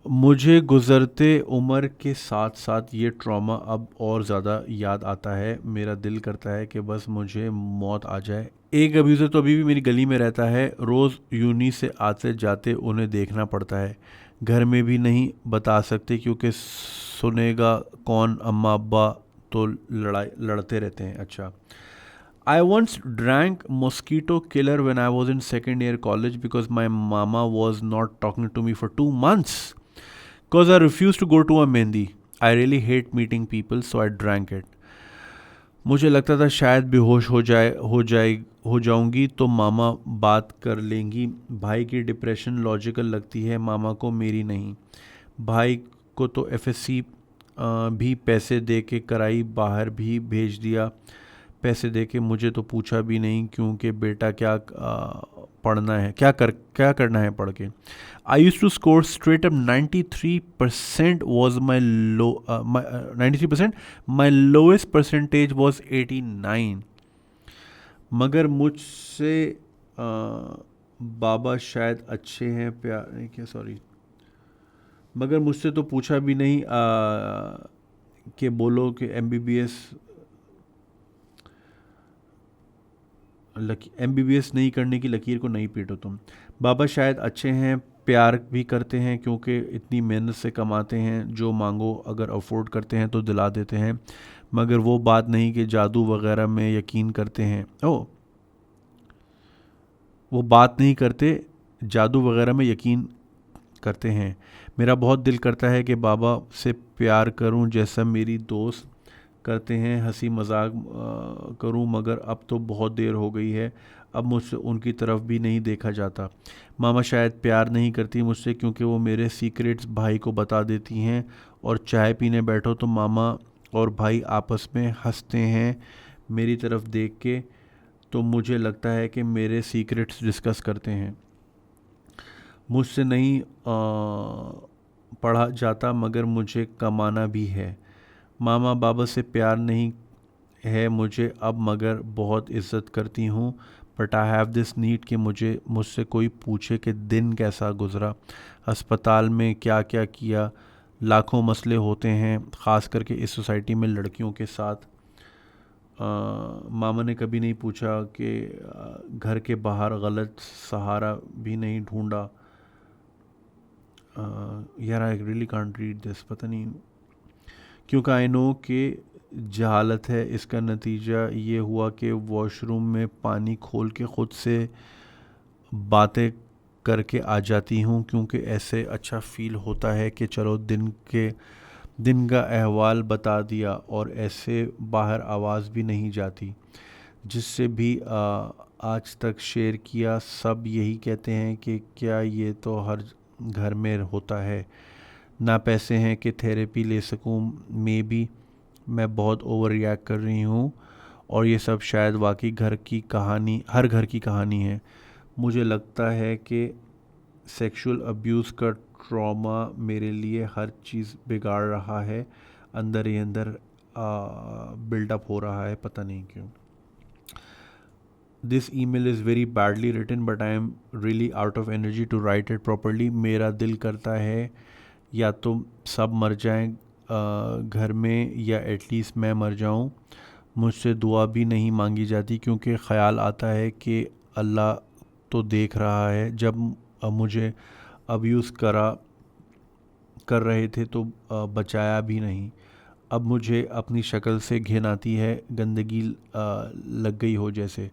मुझे गुज़रते उम्र के साथ साथ ये ट्रॉमा अब और ज़्यादा याद आता है. मेरा दिल करता है कि बस मुझे मौत आ जाए. एक अब्यूज़र तो अभी भी मेरी गली में रहता है. रोज़ यूनी से आते जाते उन्हें देखना पड़ता है. घर में भी नहीं बता सकते क्योंकि सुनेगा कौन, अम्मा अब्बा तो लड़ते रहते हैं. अच्छा, I once drank mosquito killer when I was in second year college because my mama was not talking to me for 2 months. Because I refused to go to a mehndi. I really hate meeting people, so I drank it. मुझे लगता था शायद बेहोश हो जाऊंगी तो मामा बात कर लेंगी. भाई की डिप्रेशन लॉजिकल लगती है, मामा को मेरी नहीं. भाई को तो FSC भी पैसे दे के कराई, बाहर भी भेज दिया पैसे दे के. मुझे तो पूछा भी नहीं क्योंकि बेटा क्या पढ़ना है, क्या करना है पढ़ के. I used to score straight up 93% was my 93%. My lowest percentage was 89. मगर मुझसे बाबा शायद अच्छे हैं, प्यार नहीं क्या, सॉरी, मगर मुझसे तो पूछा भी नहीं कि बोलो कि MBBS नहीं करने की लकीर को नहीं पीटो तुम. बाबा शायद अच्छे हैं, प्यार भी करते हैं क्योंकि इतनी मेहनत से कमाते हैं, जो मांगो अगर अफोर्ड करते हैं तो दिला देते हैं. मगर वो बात नहीं कि जादू वगैरह में यकीन करते हैं. वो बात नहीं करते, जादू वगैरह में यकीन करते हैं. मेरा बहुत दिल करता है कि बाबा से प्यार करूं जैसा मेरी दोस्त करते हैं, हंसी मजाक करूं, मगर अब तो बहुत देर हो गई है, अब मुझसे उनकी तरफ भी नहीं देखा जाता. मामा शायद प्यार नहीं करती मुझसे क्योंकि वो मेरे सीक्रेट्स भाई को बता देती हैं, और चाय पीने बैठो तो मामा और भाई आपस में हंसते हैं मेरी तरफ देख के, तो मुझे लगता है कि मेरे सीक्रेट्स डिस्कस करते हैं. मुझसे नहीं पढ़ा जाता मगर मुझे कमाना भी है. मामा बाबा से प्यार नहीं है मुझे अब, मगर बहुत इज़्ज़त करती हूँ. But I have this need कि मुझसे कोई पूछे कि दिन कैसा गुज़रा, अस्पताल में क्या क्या किया. लाखों मसले होते हैं, ख़ास करके इस सोसाइटी में लड़कियों के साथ. मामा ने कभी नहीं पूछा कि घर के बाहर गलत सहारा भी नहीं ढूंढा. यार I really can't read this, पता नहीं क्योंकि आई नो कि जहालत है. इसका नतीजा ये हुआ कि वॉशरूम में पानी खोल के ख़ुद से बातें करके आ जाती हूँ क्योंकि ऐसे अच्छा फ़ील होता है कि चलो दिन का अहवाल बता दिया, और ऐसे बाहर आवाज़ भी नहीं जाती. जिससे भी आज तक शेयर किया सब यही कहते हैं कि क्या ये तो हर घर में होता है. ना पैसे हैं कि थेरेपी ले सकूं, मे बी मैं बहुत ओवर रिएक्ट कर रही हूँ और ये सब शायद वाकई हर घर की कहानी है। मुझे लगता है कि सेक्सुअल अब्यूज़ का ट्रॉमा मेरे लिए हर चीज़ बिगाड़ रहा है, अंदर ही अंदर बिल्डअप हो रहा है, पता नहीं क्यों। This email is very badly written but I am really out of energy to write it properly. मेरा दिल करता है या तो सब मर जाएं घर में, या एटलीस्ट मैं मर जाऊं। मुझसे दुआ भी नहीं मांगी जाती क्योंकि ख़याल आता है कि अल्लाह तो देख रहा है। जब मुझे अब्यूज़ कर रहे थे तो बचाया भी नहीं। अब मुझे अपनी शक्ल से घिन आती है, गंदगी लग गई हो जैसे।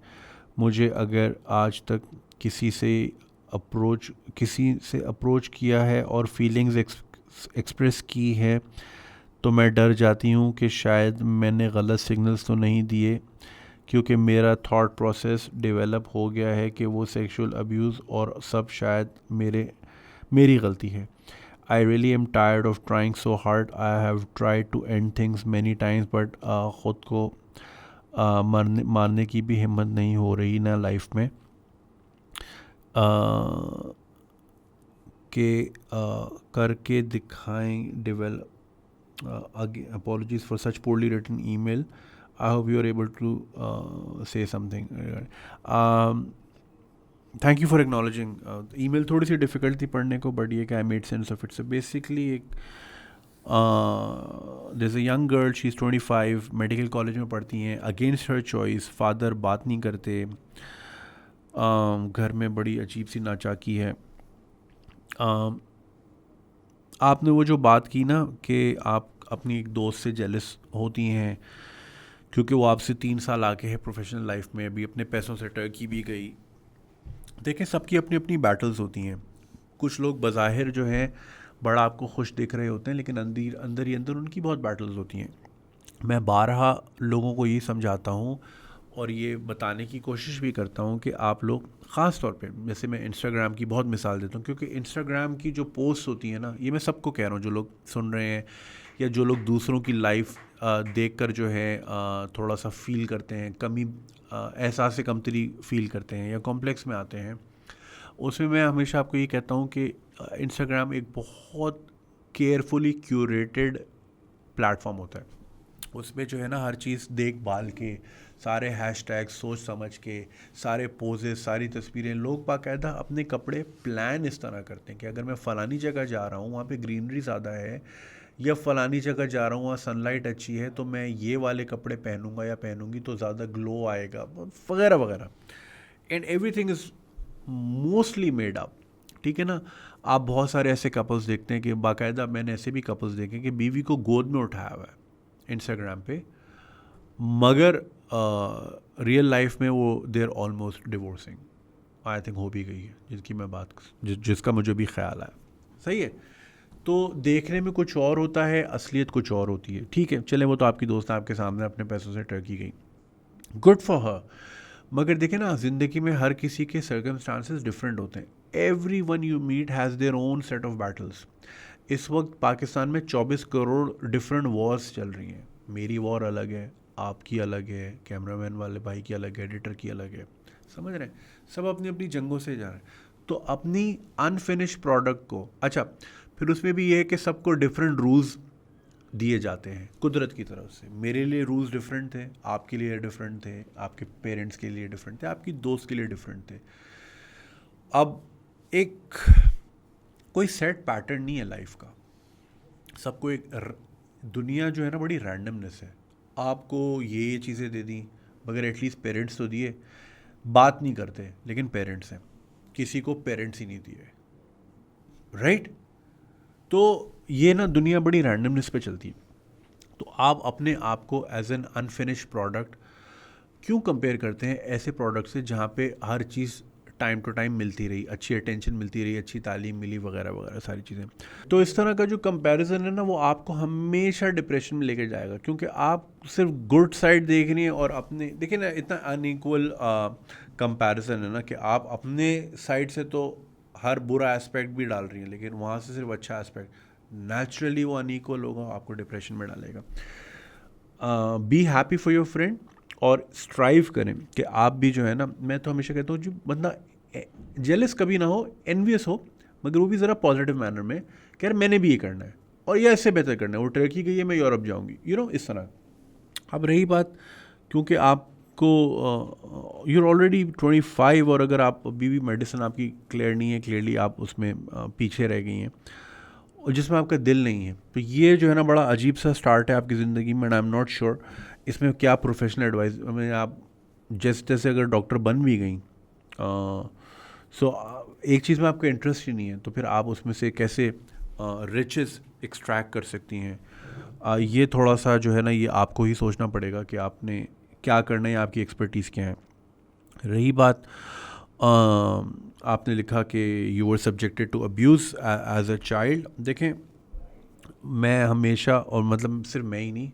मुझे अगर आज तक किसी से अप्रोच किया है और फीलिंग्स एक्सप्रेस की है तो मैं डर जाती हूँ कि शायद मैंने गलत सिग्नल्स तो नहीं दिए, क्योंकि मेरा थॉट प्रोसेस डेवलप हो गया है कि वो सेक्सुअल अब्यूज़ और सब शायद मेरी गलती है। I really am tired of trying so hard. I have tried to end things many times but ख़ुद को मारने की भी हिम्मत नहीं हो रही ना लाइफ में। करके दिखाएं develop. Apologies for such poorly written email. I hope you are able to say something. Thank you for acknowledging. Email थोड़ी सी difficult थी पढ़ने को, but ये क्या I made sense of it. So basically there's a young girl, she's 25, medical college में पढ़ती हैं, against her choice, father बात नहीं करते, घर में बड़ी अजीब सी नाचाकी है। आपने वो जो बात की ना कि आप अपनी एक दोस्त से जेलस होती हैं क्योंकि वो आपसे 3 साल आगे है प्रोफेशनल लाइफ में, अभी अपने पैसों से टर्की भी गई। देखें, सबकी अपनी अपनी बैटल्स होती हैं। कुछ लोग बज़ाहिर जो हैं बड़ा आपको खुश दिख रहे होते हैं, लेकिन अंदर ही अंदर उनकी बहुत बैटल्स होती हैं। मैं बारहा लोगों को ये समझाता हूँ और ये बताने की कोशिश भी करता हूँ कि आप लोग ख़ास तौर पे, जैसे मैं इंस्टाग्राम की बहुत मिसाल देता हूँ, क्योंकि इंस्टाग्राम की जो पोस्ट होती है ना, ये मैं सबको कह रहा हूँ जो लोग सुन रहे हैं या जो लोग दूसरों की लाइफ देखकर जो है थोड़ा सा फील करते हैं, एहसास कमतरी फील करते हैं या कॉम्प्लेक्स में आते हैं, उसमें मैं हमेशा आपको ये कहता हूँ कि इंस्टाग्राम एक बहुत केयरफुली क्यूरेटेड प्लेटफॉर्म होता है। उसमें जो है ना हर चीज़ देख भाल के, सारे हैशटैग सोच समझ के, सारे पोजेस, सारी तस्वीरें, लोग बाकायदा अपने कपड़े प्लान इस तरह करते हैं कि अगर मैं फ़लानी जगह जा रहा हूँ, वहाँ पे ग्रीनरी ज़्यादा है, या फ़लानी जगह जा रहा हूँ वहाँ सनलाइट अच्छी है, तो मैं ये वाले कपड़े पहनूंगा या पहनूंगी तो ज़्यादा ग्लो आएगा, वगैरह वगैरह। And everything is mostly made up, ठीक है ना। आप बहुत सारे ऐसे कपल्स देखते हैं कि बाकायदा, मैंने ऐसे भी कपल्स देखे कि बीवी को गोद में उठाया हुआ है इंस्टाग्राम पे, मगर रियल लाइफ में वो देर ऑलमोस्ट डिवोर्सिंग, आई थिंक हो भी गई है, जिसकी मैं जिसका मुझे भी ख्याल आया। सही है। तो देखने में कुछ और होता है, असलियत कुछ और होती है। ठीक है, चले, वो तो आपकी दोस्त है, आपके सामने अपने पैसों से टर्की गई, गुड फॉर हर। मगर देखें ना, ज़िंदगी में हर किसी के सर्कमस्टांसेस डिफरेंट होते हैं। Everyone you meet has their own set of battles. इस वक्त पाकिस्तान में 24 करोड़ डिफरेंट वॉर्स चल रही हैं। मेरी वॉर अलग है, आपकी अलग है, कैमरामैन वाले भाई की अलग है, एडिटर की अलग है, समझ रहे हैं। सब अपनी अपनी जंगों से जा रहे हैं। तो अपनी अनफिनिश प्रोडक्ट को, अच्छा, फिर उसमें भी ये है कि सबको डिफरेंट रूल्स दिए जाते हैं कुदरत की तरफ से। मेरे लिए रूल्स डिफरेंट थे, आपके लिए डिफरेंट थे, आपके पेरेंट्स के लिए डिफरेंट थे, आपकी दोस्त के लिए डिफरेंट थे। अब एक कोई सेट पैटर्न नहीं है लाइफ का। सबको दुनिया जो है ना बड़ी रैंडमनेस है। आपको ये चीज़ें दे दी, मगर एटलीस्ट पेरेंट्स तो दिए। बात नहीं करते लेकिन पेरेंट्स हैं, किसी को पेरेंट्स ही नहीं दिए, राइट। तो ये ना दुनिया बड़ी रैंडमनेस पे चलती है। तो आप अपने आप को एज एन अनफिनिश प्रोडक्ट क्यों कंपेयर करते हैं ऐसे प्रोडक्ट से जहाँ पे हर चीज़ टाइम टू टाइम मिलती रही, अच्छी अटेंशन मिलती रही, अच्छी तालीम मिली, वगैरह वगैरह सारी चीज़ें। तो इस तरह का जो कंपैरिजन है ना, वो आपको हमेशा डिप्रेशन में लेके जाएगा, क्योंकि आप सिर्फ गुड साइड देख रही हैं और अपने, देखिए ना, इतना अनइक्वल कंपैरिजन है ना कि आप अपने साइड से तो हर बुरा एस्पेक्ट भी डाल रही हैं, लेकिन वहाँ से सिर्फ अच्छा एस्पेक्ट। नेचुरली वो अनइक्वल होगा, आपको डिप्रेशन में डालेगा. Be happy for your friend और स्ट्राइव करें कि आप भी जो है ना, मैं तो हमेशा कहता हूँ जो बंदा जेलस कभी ना हो, एनवियस हो, मगर वो भी ज़रा पॉजिटिव मैनर में कि यार मैंने भी ये करना है और ये ऐसे बेहतर करना है, वो टर्की गई है मैं यूरोप जाऊँगी, इस तरह. अब रही बात, क्योंकि आपको यूर ऑलरेडी 25 और अगर आप अभी भी मेडिसिन आपकी क्लियर नहीं है, क्लियरली आप उसमें पीछे रह गई हैं और जिसमें आपका दिल नहीं है, तो ये जो है ना बड़ा अजीब सा स्टार्ट है आपकी ज़िंदगी में. आई एम नॉट श्योर इसमें क्या प्रोफेशनल एडवाइस में आप जैसे तैसे अगर डॉक्टर बन भी गई, सो एक चीज़ में आपका इंटरेस्ट ही नहीं है, तो फिर आप उसमें से कैसे रिचेस एक्सट्रैक्ट कर सकती हैं. ये थोड़ा सा जो है ना, ये आपको ही सोचना पड़ेगा कि आपने क्या करना है, आपकी एक्सपर्टीज़ क्या है. रही बात, आपने लिखा कि you were subjected to abuse as a child. देखें, मैं हमेशा, और मतलब सिर्फ मैं ही नहीं,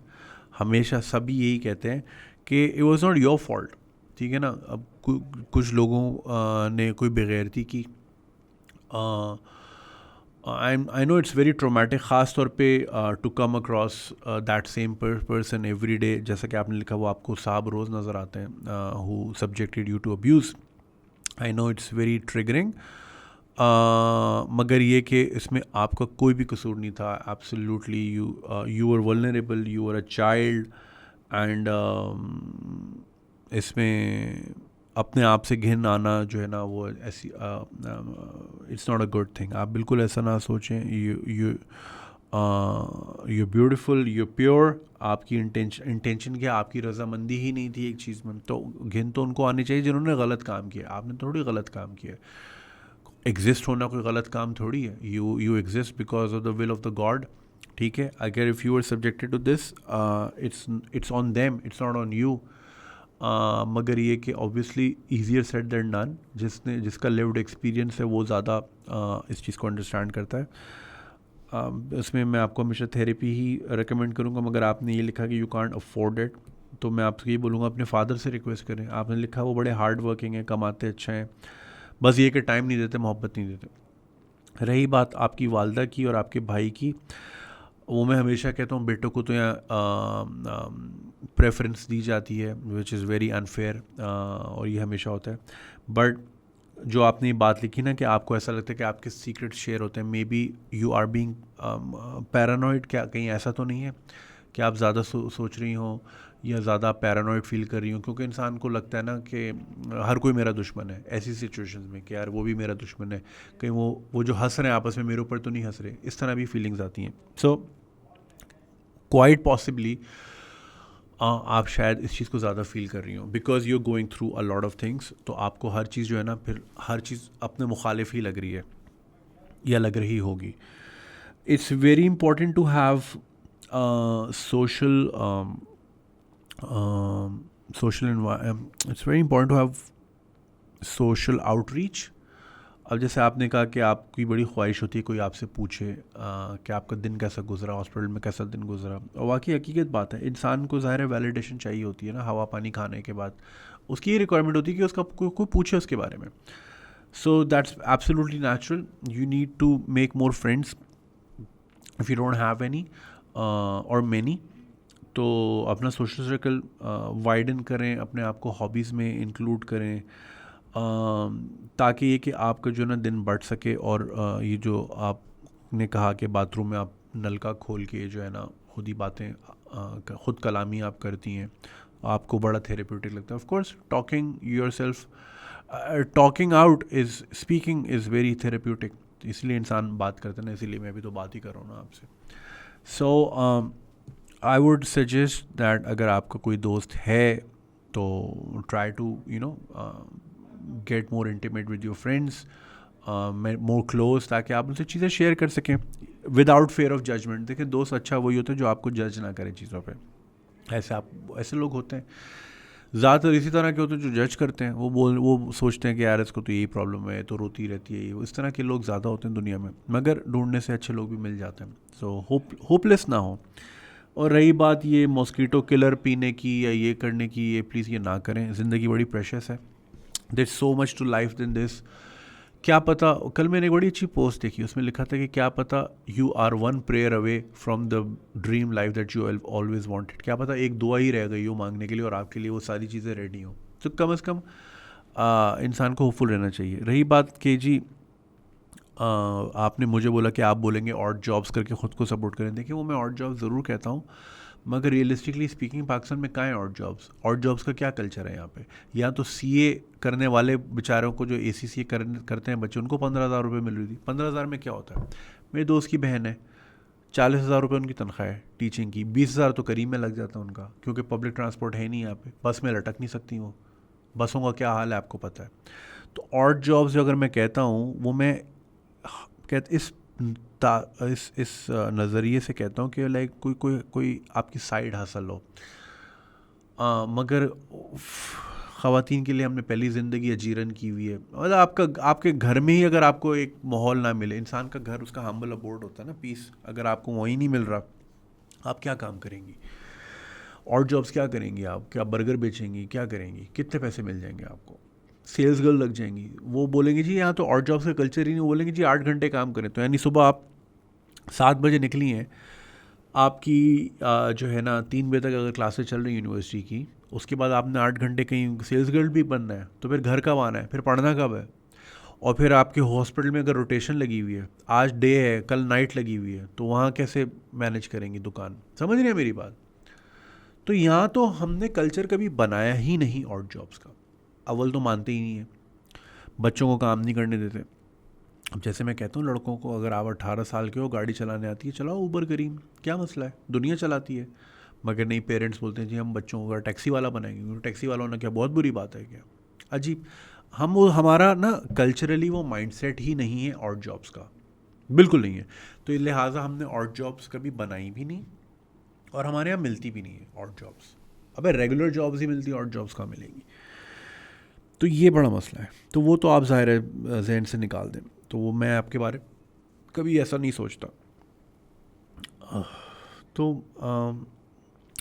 हमेशा सभी यही कहते हैं कि it was not your fault. ठीक है ना. अब कुछ लोगों ने कोई बेगैरती की, I know it's very traumatic, ख़ास तौर पे to come across that same person every day. जैसा कि आपने लिखा, वो आपको साहब रोज़ नज़र आते हैं who subjected you to abuse. I know it's very triggering, मगर ये कि इसमें आपका कोई भी कसूर नहीं था. Absolutely you are vulnerable, you are a child, and इसमें अपने आप से घिन आना जो है ना, वो ऐसी it's not a good thing. आप बिल्कुल ऐसा ना सोचें. You beautiful, you pure. आपकी इंटेंशन क्या, आपकी रजामंदी ही नहीं थी एक चीज़ में, तो घिन तो उनको आनी चाहिए जिन्होंने गलत काम किया. आपने थोड़ी गलत काम किया. एग्जिस्ट होना कोई गलत काम थोड़ी है. You exist because of the will of the God. ठीक है. अगर if you are subjected to this, it's on them, it's not on you. मगर ये कि obviously easier said than done. जिसका लिव्ड एक्सपीरियंस है वो ज़्यादा इस चीज़ को अंडरस्टैंड करता है. इसमें मैं आपको हमेशा थेरेपी ही रिकमेंड करूँगा, मगर आपने ये लिखा कि यू कांट अफोर्ड इट, तो मैं आपसे ये बोलूँगा अपने फादर से रिक्वेस्ट करें. आपने लिखा वो बड़े हार्ड वर्किंग हैं, कमाते अच्छा हैं, बस ये कि टाइम नहीं देते, मोहब्बत नहीं देते. रही बात आपकी वालदा की और आपके भाई की, वो मैं हमेशा कहता हूँ बेटों को तो यहाँ प्रेफरेंस दी जाती है, विच इज़ वेरी अनफेयर, और ये हमेशा होता है. बट जो आपने ये बात लिखी ना कि आपको ऐसा लगता है कि आपके सीक्रेट शेयर होते हैं, maybe you are being paranoid. क्या कहीं ऐसा तो नहीं है कि आप ज़्यादा सोच रही हो या ज़्यादा पैरानॉइड फील कर रही हो, क्योंकि इंसान को लगता है ना कि हर कोई मेरा दुश्मन है ऐसी सिचुएशंस में, कि यार वो भी मेरा दुश्मन है, कहीं वो जो हंस रहे हैं आपस में मेरे ऊपर तो नहीं हंस रहे, इस तरह भी फीलिंग्स आती हैं. सो क्वाइट पॉसिबली आप शायद इस चीज़ को ज़्यादा फील कर रही हो because you are going through a lot of things. तो आपको हर चीज़ जो है ना, फिर हर चीज़ अपने मुखालिफ ही लग रही है या लग रही होगी. It's very important to have social it's very important to have social outreach. अब जैसे आपने कहा कि आपकी बड़ी ख्वाहिश होती है कोई आपसे पूछे कि आपका दिन कैसा गुजरा, हॉस्पिटल में कैसा दिन गुजरा. और वाकई हकीकत बात है, इंसान को ज़ाहिर है वैलिडेशन चाहिए होती है ना, हवा पानी खाने के बाद उसकी ये रिक्वायरमेंट होती है कि उसका कोई पूछे उसके बारे में. So that's absolutely natural. You need to make more friends if you don't have any और मैनी. तो अपना सोशल सर्कल वाइडन करें, अपने आप को हॉबीज़ में इंक्लूड करें, ताकि ये कि आपका जो ना दिन बढ़ सके. और ये जो आपने कहा कि बाथरूम में आप नलका खोल के जो है ना खुद ही बातें खुद कलामी आप करती हैं, आपको बड़ा थेरेप्यूटिक लगता है. Of course talking your self, talking out is, speaking is very therapeutic. इसलिए इंसान बात करते हैं ना, इसीलिए मैं भी तो बात ही कर रहा हूँ ना आपसे. So I would suggest that अगर आपका कोई दोस्त है तो try to get more intimate with your friends, more close, ताकि आप उनसे चीज़ें शेयर कर सकें विदाउट फेयर ऑफ जजमेंट. देखिए, दोस्त अच्छा वही होता है जो आपको जज ना करे चीज़ों पे. ऐसे लोग होते हैं ज़्यादातर इसी तरह के होते हैं जो जज करते हैं. वो सोचते हैं कि यार इसको तो यही प्रॉब्लम है, तो रोती रहती है, ये इस तरह के लोग ज़्यादा होते हैं दुनिया में, मगर ढूंढने से अच्छे लोग भी मिल जाते हैं. सो होपलेस ना हो. और रही बात ये मॉस्कीटो किलर पीने की या ये करने की, ये प्लीज़ ये ना करें. ज़िंदगी बड़ी प्रेशियस है. There so much to life than this क्या पता, कल मैंने एक बड़ी अच्छी पोस्ट देखी, उसमें लिखा था कि क्या पता you are one prayer away from the dream life that you always wanted. क्या पता एक दुआ ही रह गई हो मांगने के लिए और आपके लिए वो सारी चीज़ें रेडी हो। तो कम से कम इंसान को होपफुल रहना चाहिए। रही बात कि जी आपने मुझे बोला कि आप बोलेंगे ऑड जॉब्स करके ख़ुद को सपोर्ट करें, देखिए वो मैं ऑड जॉब्स ज़रूर कहता हूँ, मगर रियलिस्टिकली स्पीकिंग पाकिस्तान में कहाँ है ऑड जॉब्स? ऑड जॉब्स का क्या कल्चर है यहाँ पे? या तो सीए करने वाले बेचारों को, जो एसीसीए करते हैं बच्चे, उनको 15,000 रुपये मिल रही थी। 15,000 में क्या होता है? मेरे दोस्त की बहन है, 40,000 रुपये उनकी तनख्वाह है टीचिंग की, 20,000 तो करीब में लग जाता है उनका, क्योंकि पब्लिक ट्रांसपोर्ट है नहीं यहाँ पे, बस में लटक नहीं सकती वो, बसों का क्या हाल है आपको पता है। तो ऑड जॉब्स जो अगर मैं कहता हूँ वो मैं कहते इस नज़रिए से कहता हूँ कि लाइक कोई कोई कोई आपकी साइड हासिल हो। मगर ख़वातीन के लिए हमने पहली ज़िंदगी अजीरन की हुई है, मतलब आपके घर में ही अगर आपको एक माहौल ना मिले, इंसान का घर उसका हम्बल अबोर्ड होता है ना, पीस, अगर आपको वहीं नहीं मिल रहा, आप क्या काम करेंगी? और जॉब्स क्या करेंगी आप? क्या बर्गर बेचेंगी? क्या करेंगी? कितने पैसे मिल जाएंगे आपको? सेल्स गर्ल लग जाएंगी, वो बोलेंगे जी यहाँ तो और जॉब्स का कल्चर ही नहीं, बोलेंगे जी 8 घंटे काम करें। तो यानी सुबह आप 7 बजे निकली हैं, आपकी जो है ना 3 बजे तक अगर क्लासेस चल रही यूनिवर्सिटी की, उसके बाद आपने 8 घंटे कहीं सेल्स गर्ल भी बनना है, तो फिर घर कब आना है, फिर पढ़ना कब है? और फिर आपके हॉस्पिटल में अगर रोटेशन लगी हुई है, आज डे है कल नाइट लगी हुई है, तो वहाँ कैसे मैनेज करेंगी दुकान? समझ रहे हैं मेरी बात? तो यहाँ तो हमने कल्चर कभी बनाया ही नहीं ऑड जॉब्स का। अव्वल तो मानते ही नहीं है, बच्चों को काम नहीं करने देते। अब जैसे मैं कहता हूँ लड़कों को, अगर आप 18 साल के हो, गाड़ी चलाने आती है, चलाओ ऊबर करीम, क्या मसला है, दुनिया चलाती है। मगर नहीं, पेरेंट्स बोलते हैं जी हम बच्चों को अगर टैक्सी वाला बनाएंगे, टैक्सी वाला होना क्या बहुत बुरी बात है क्या? अजीब। हम वो हमारा ना कल्चरली वो माइंडसेट ही नहीं है ऑड जॉब्स का, बिल्कुल नहीं है। तो लिहाजा हमने ऑड जॉब्स कभी बनाई भी नहीं, और हमारे यहाँ मिलती भी नहीं है ऑड जॉब्स। अबे रेगुलर जॉब्स ही मिलती है, ऑड जॉब्स कहाँ मिलेंगी? तो ये बड़ा मसला है। तो वो तो आप ज़ाहिर है जहन से निकाल दें, तो वो मैं आपके बारे कभी ऐसा नहीं सोचता। तो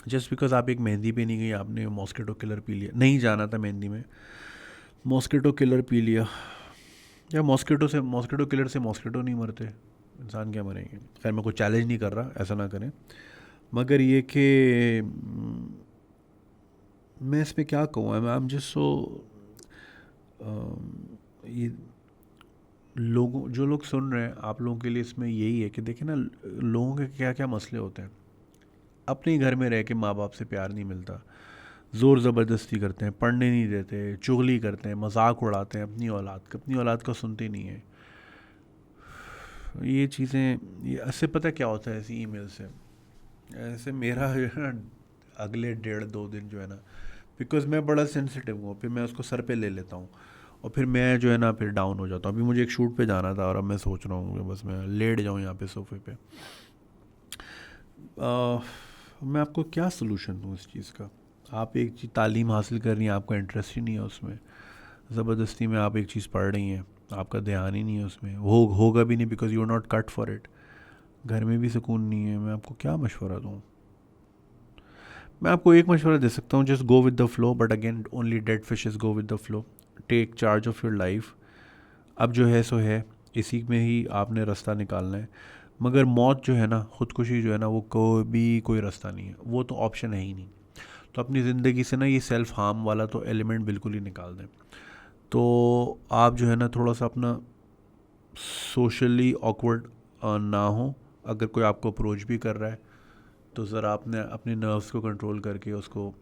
जस्ट बिकॉज आप एक मेहंदी पे नहीं गई, आपने मॉस्किटो किलर पी लिया, नहीं जाना था मेहंदी में, मॉस्किटो किलर पी लिया, या मॉस्किटो किलर से मॉस्किटो नहीं मरते, इंसान क्या मरेंगे? खैर मैं कोई चैलेंज नहीं कर रहा, ऐसा ना करें, मगर ये कि मैं इस पर क्या कहूँ, आई एम जस्ट सो, ये जो लोग सुन रहे हैं, आप लोगों के लिए इसमें यही है कि देखें ना, लोगों के क्या क्या मसले होते हैं। अपने ही घर में रह के माँ बाप से प्यार नहीं मिलता, ज़ोर ज़बरदस्ती करते हैं, पढ़ने नहीं देते, चुगली करते हैं, मजाक उड़ाते हैं अपनी औलाद का सुनते नहीं है। ये चीज़ें, ये ऐसे पता क्या होता है ऐसी ईमेल से, ऐसे मेरा जो है ना अगले 1.5-2 दिन जो है ना, बिकॉज़ मैं बड़ा सेंसिटिव हूँ, फिर मैं उसको सर पे ले लेता हूँ, और फिर मैं जो है ना फिर डाउन हो जाता हूँ। अभी मुझे एक शूट पे जाना था, और अब मैं सोच रहा हूँ कि बस मैं लेट जाऊँ यहाँ पे सोफे पे। मैं आपको क्या सलूशन दूँ इस चीज़ का? आप एक चीज़ तालीम हासिल कर रही हैं, आपका इंटरेस्ट ही नहीं है उसमें, ज़बरदस्ती में आप एक चीज़ पढ़ रही हैं, आपका ध्यान ही नहीं है उसमें, होगा भी नहीं, because you are not cut for it. घर में भी सुकून नहीं है, मैं आपको क्या मशवरा दूँ? मैं आपको एक मशवरा दे सकता हूँ, just go with the flow, but again only dead fishes go with the flow. Take charge of your life. अब जो है सो है, इसी में ही आपने रास्ता निकालना है। मगर मौत जो है ना, ख़ुदकुशी जो है ना, वो कोई रास्ता नहीं है, वो तो ऑप्शन है ही नहीं। तो अपनी ज़िंदगी से ना ये सेल्फ़ हार्म वाला तो एलिमेंट बिल्कुल ही निकाल दें। तो आप जो है ना थोड़ा सा अपना सोशली ऑकवर्ड ना हो। अगर कोई आपको अप्रोच भी कर रहा है, तो ज़रा आपने अपने नर्व्स को कंट्रोल करके, उसको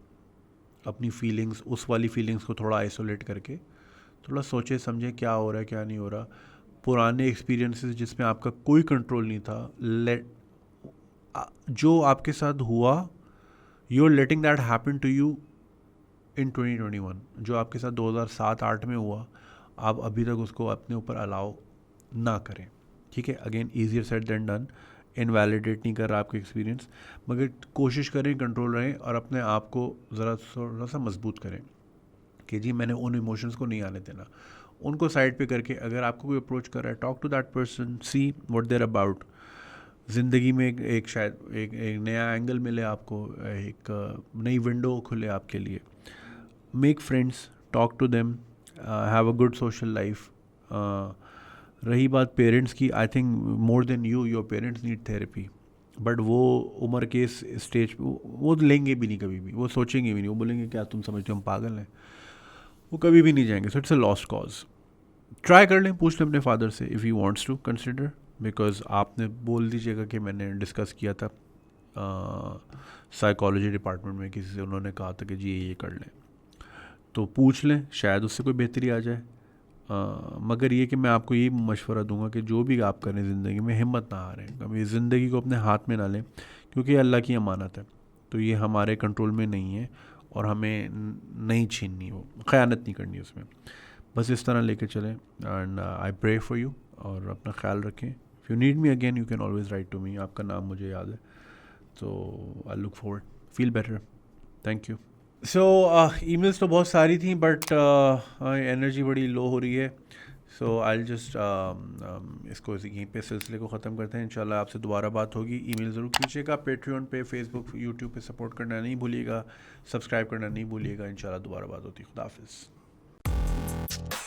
अपनी फीलिंग्स, उस वाली फीलिंग्स को थोड़ा आइसोलेट करके, थोड़ा सोचे समझे क्या हो रहा है क्या नहीं हो रहा। पुराने एक्सपीरियंसेस जिसमें आपका कोई कंट्रोल नहीं था, जो आपके साथ हुआ, you are letting that happen to you in 2021। जो आपके साथ 2007-8 में हुआ, आप अभी तक उसको अपने ऊपर अलाउ ना करें। ठीक है, again easier said than done, invalidate नहीं कर रहा आपका एक्सपीरियंस, मगर कोशिश करें कंट्रोल रहें, और अपने आप को ज़रा थोड़ा सा मजबूत करें कि जी मैंने उन इमोशंस को नहीं आने देना। उनको साइड पे करके, अगर आपको कोई अप्रोच कर रहा है, talk to that person, see what they're about. ज़िंदगी में एक शायद एक नया एंगल मिले आपको, एक नई विंडो खुले आपके लिए। Make friends, talk to them, have a good social life, रही बात पेरेंट्स की, I think more than you your parents need therapy, but वो उम्र के इस स्टेज पे वो लेंगे भी नहीं कभी भी, वो सोचेंगे भी नहीं, वो बोलेंगे क्या तुम समझते हो हम पागल हैं, वो कभी भी नहीं जाएंगे. So it's a lost cause. Try कर लें, पूछ लें अपने फादर से if he wants to consider, because आपने बोल दीजिएगा कि मैंने डिस्कस किया था साइकोलॉजी डिपार्टमेंट में किसी से, उन्होंने कहा था कि जी ये कर लें. तो पूछ लें, शायद उससे कोई बेहतरी आ जाए. मगर ये कि मैं आपको ये मशवरा दूंगा कि जो भी आप करें ज़िंदगी में हिम्मत ना हारें, कभी ज़िंदगी को अपने हाथ में ना लें, क्योंकि ये अल्लाह की अमानत है. तो ये हमारे कंट्रोल में नहीं है और हमें नहीं छीननी, वो ख़यानत नहीं करनी उसमें. बस इस तरह लेके चलें. And I pray for you, और अपना ख्याल रखें. If you need me again you can always write to me. आपका नाम मुझे याद है. तो I look forward. Feel better. Thank you. So emails तो बहुत सारी थी, बट एनर्जी बड़ी लो हो रही है. सो आई जस्ट इसको यहीं पे सिलसिले को ख़त्म करते हैं. इंशाल्लाह आपसे दोबारा बात होगी. ईमेल ज़रूर कीजिएगा. पेट्रियन पे, फेसबुक, यूट्यूब पे सपोर्ट करना नहीं भूलिएगा, सब्सक्राइब करना नहीं भूलिएगा. इंशाल्लाह दोबारा बात होती है. खुदा हाफिज़.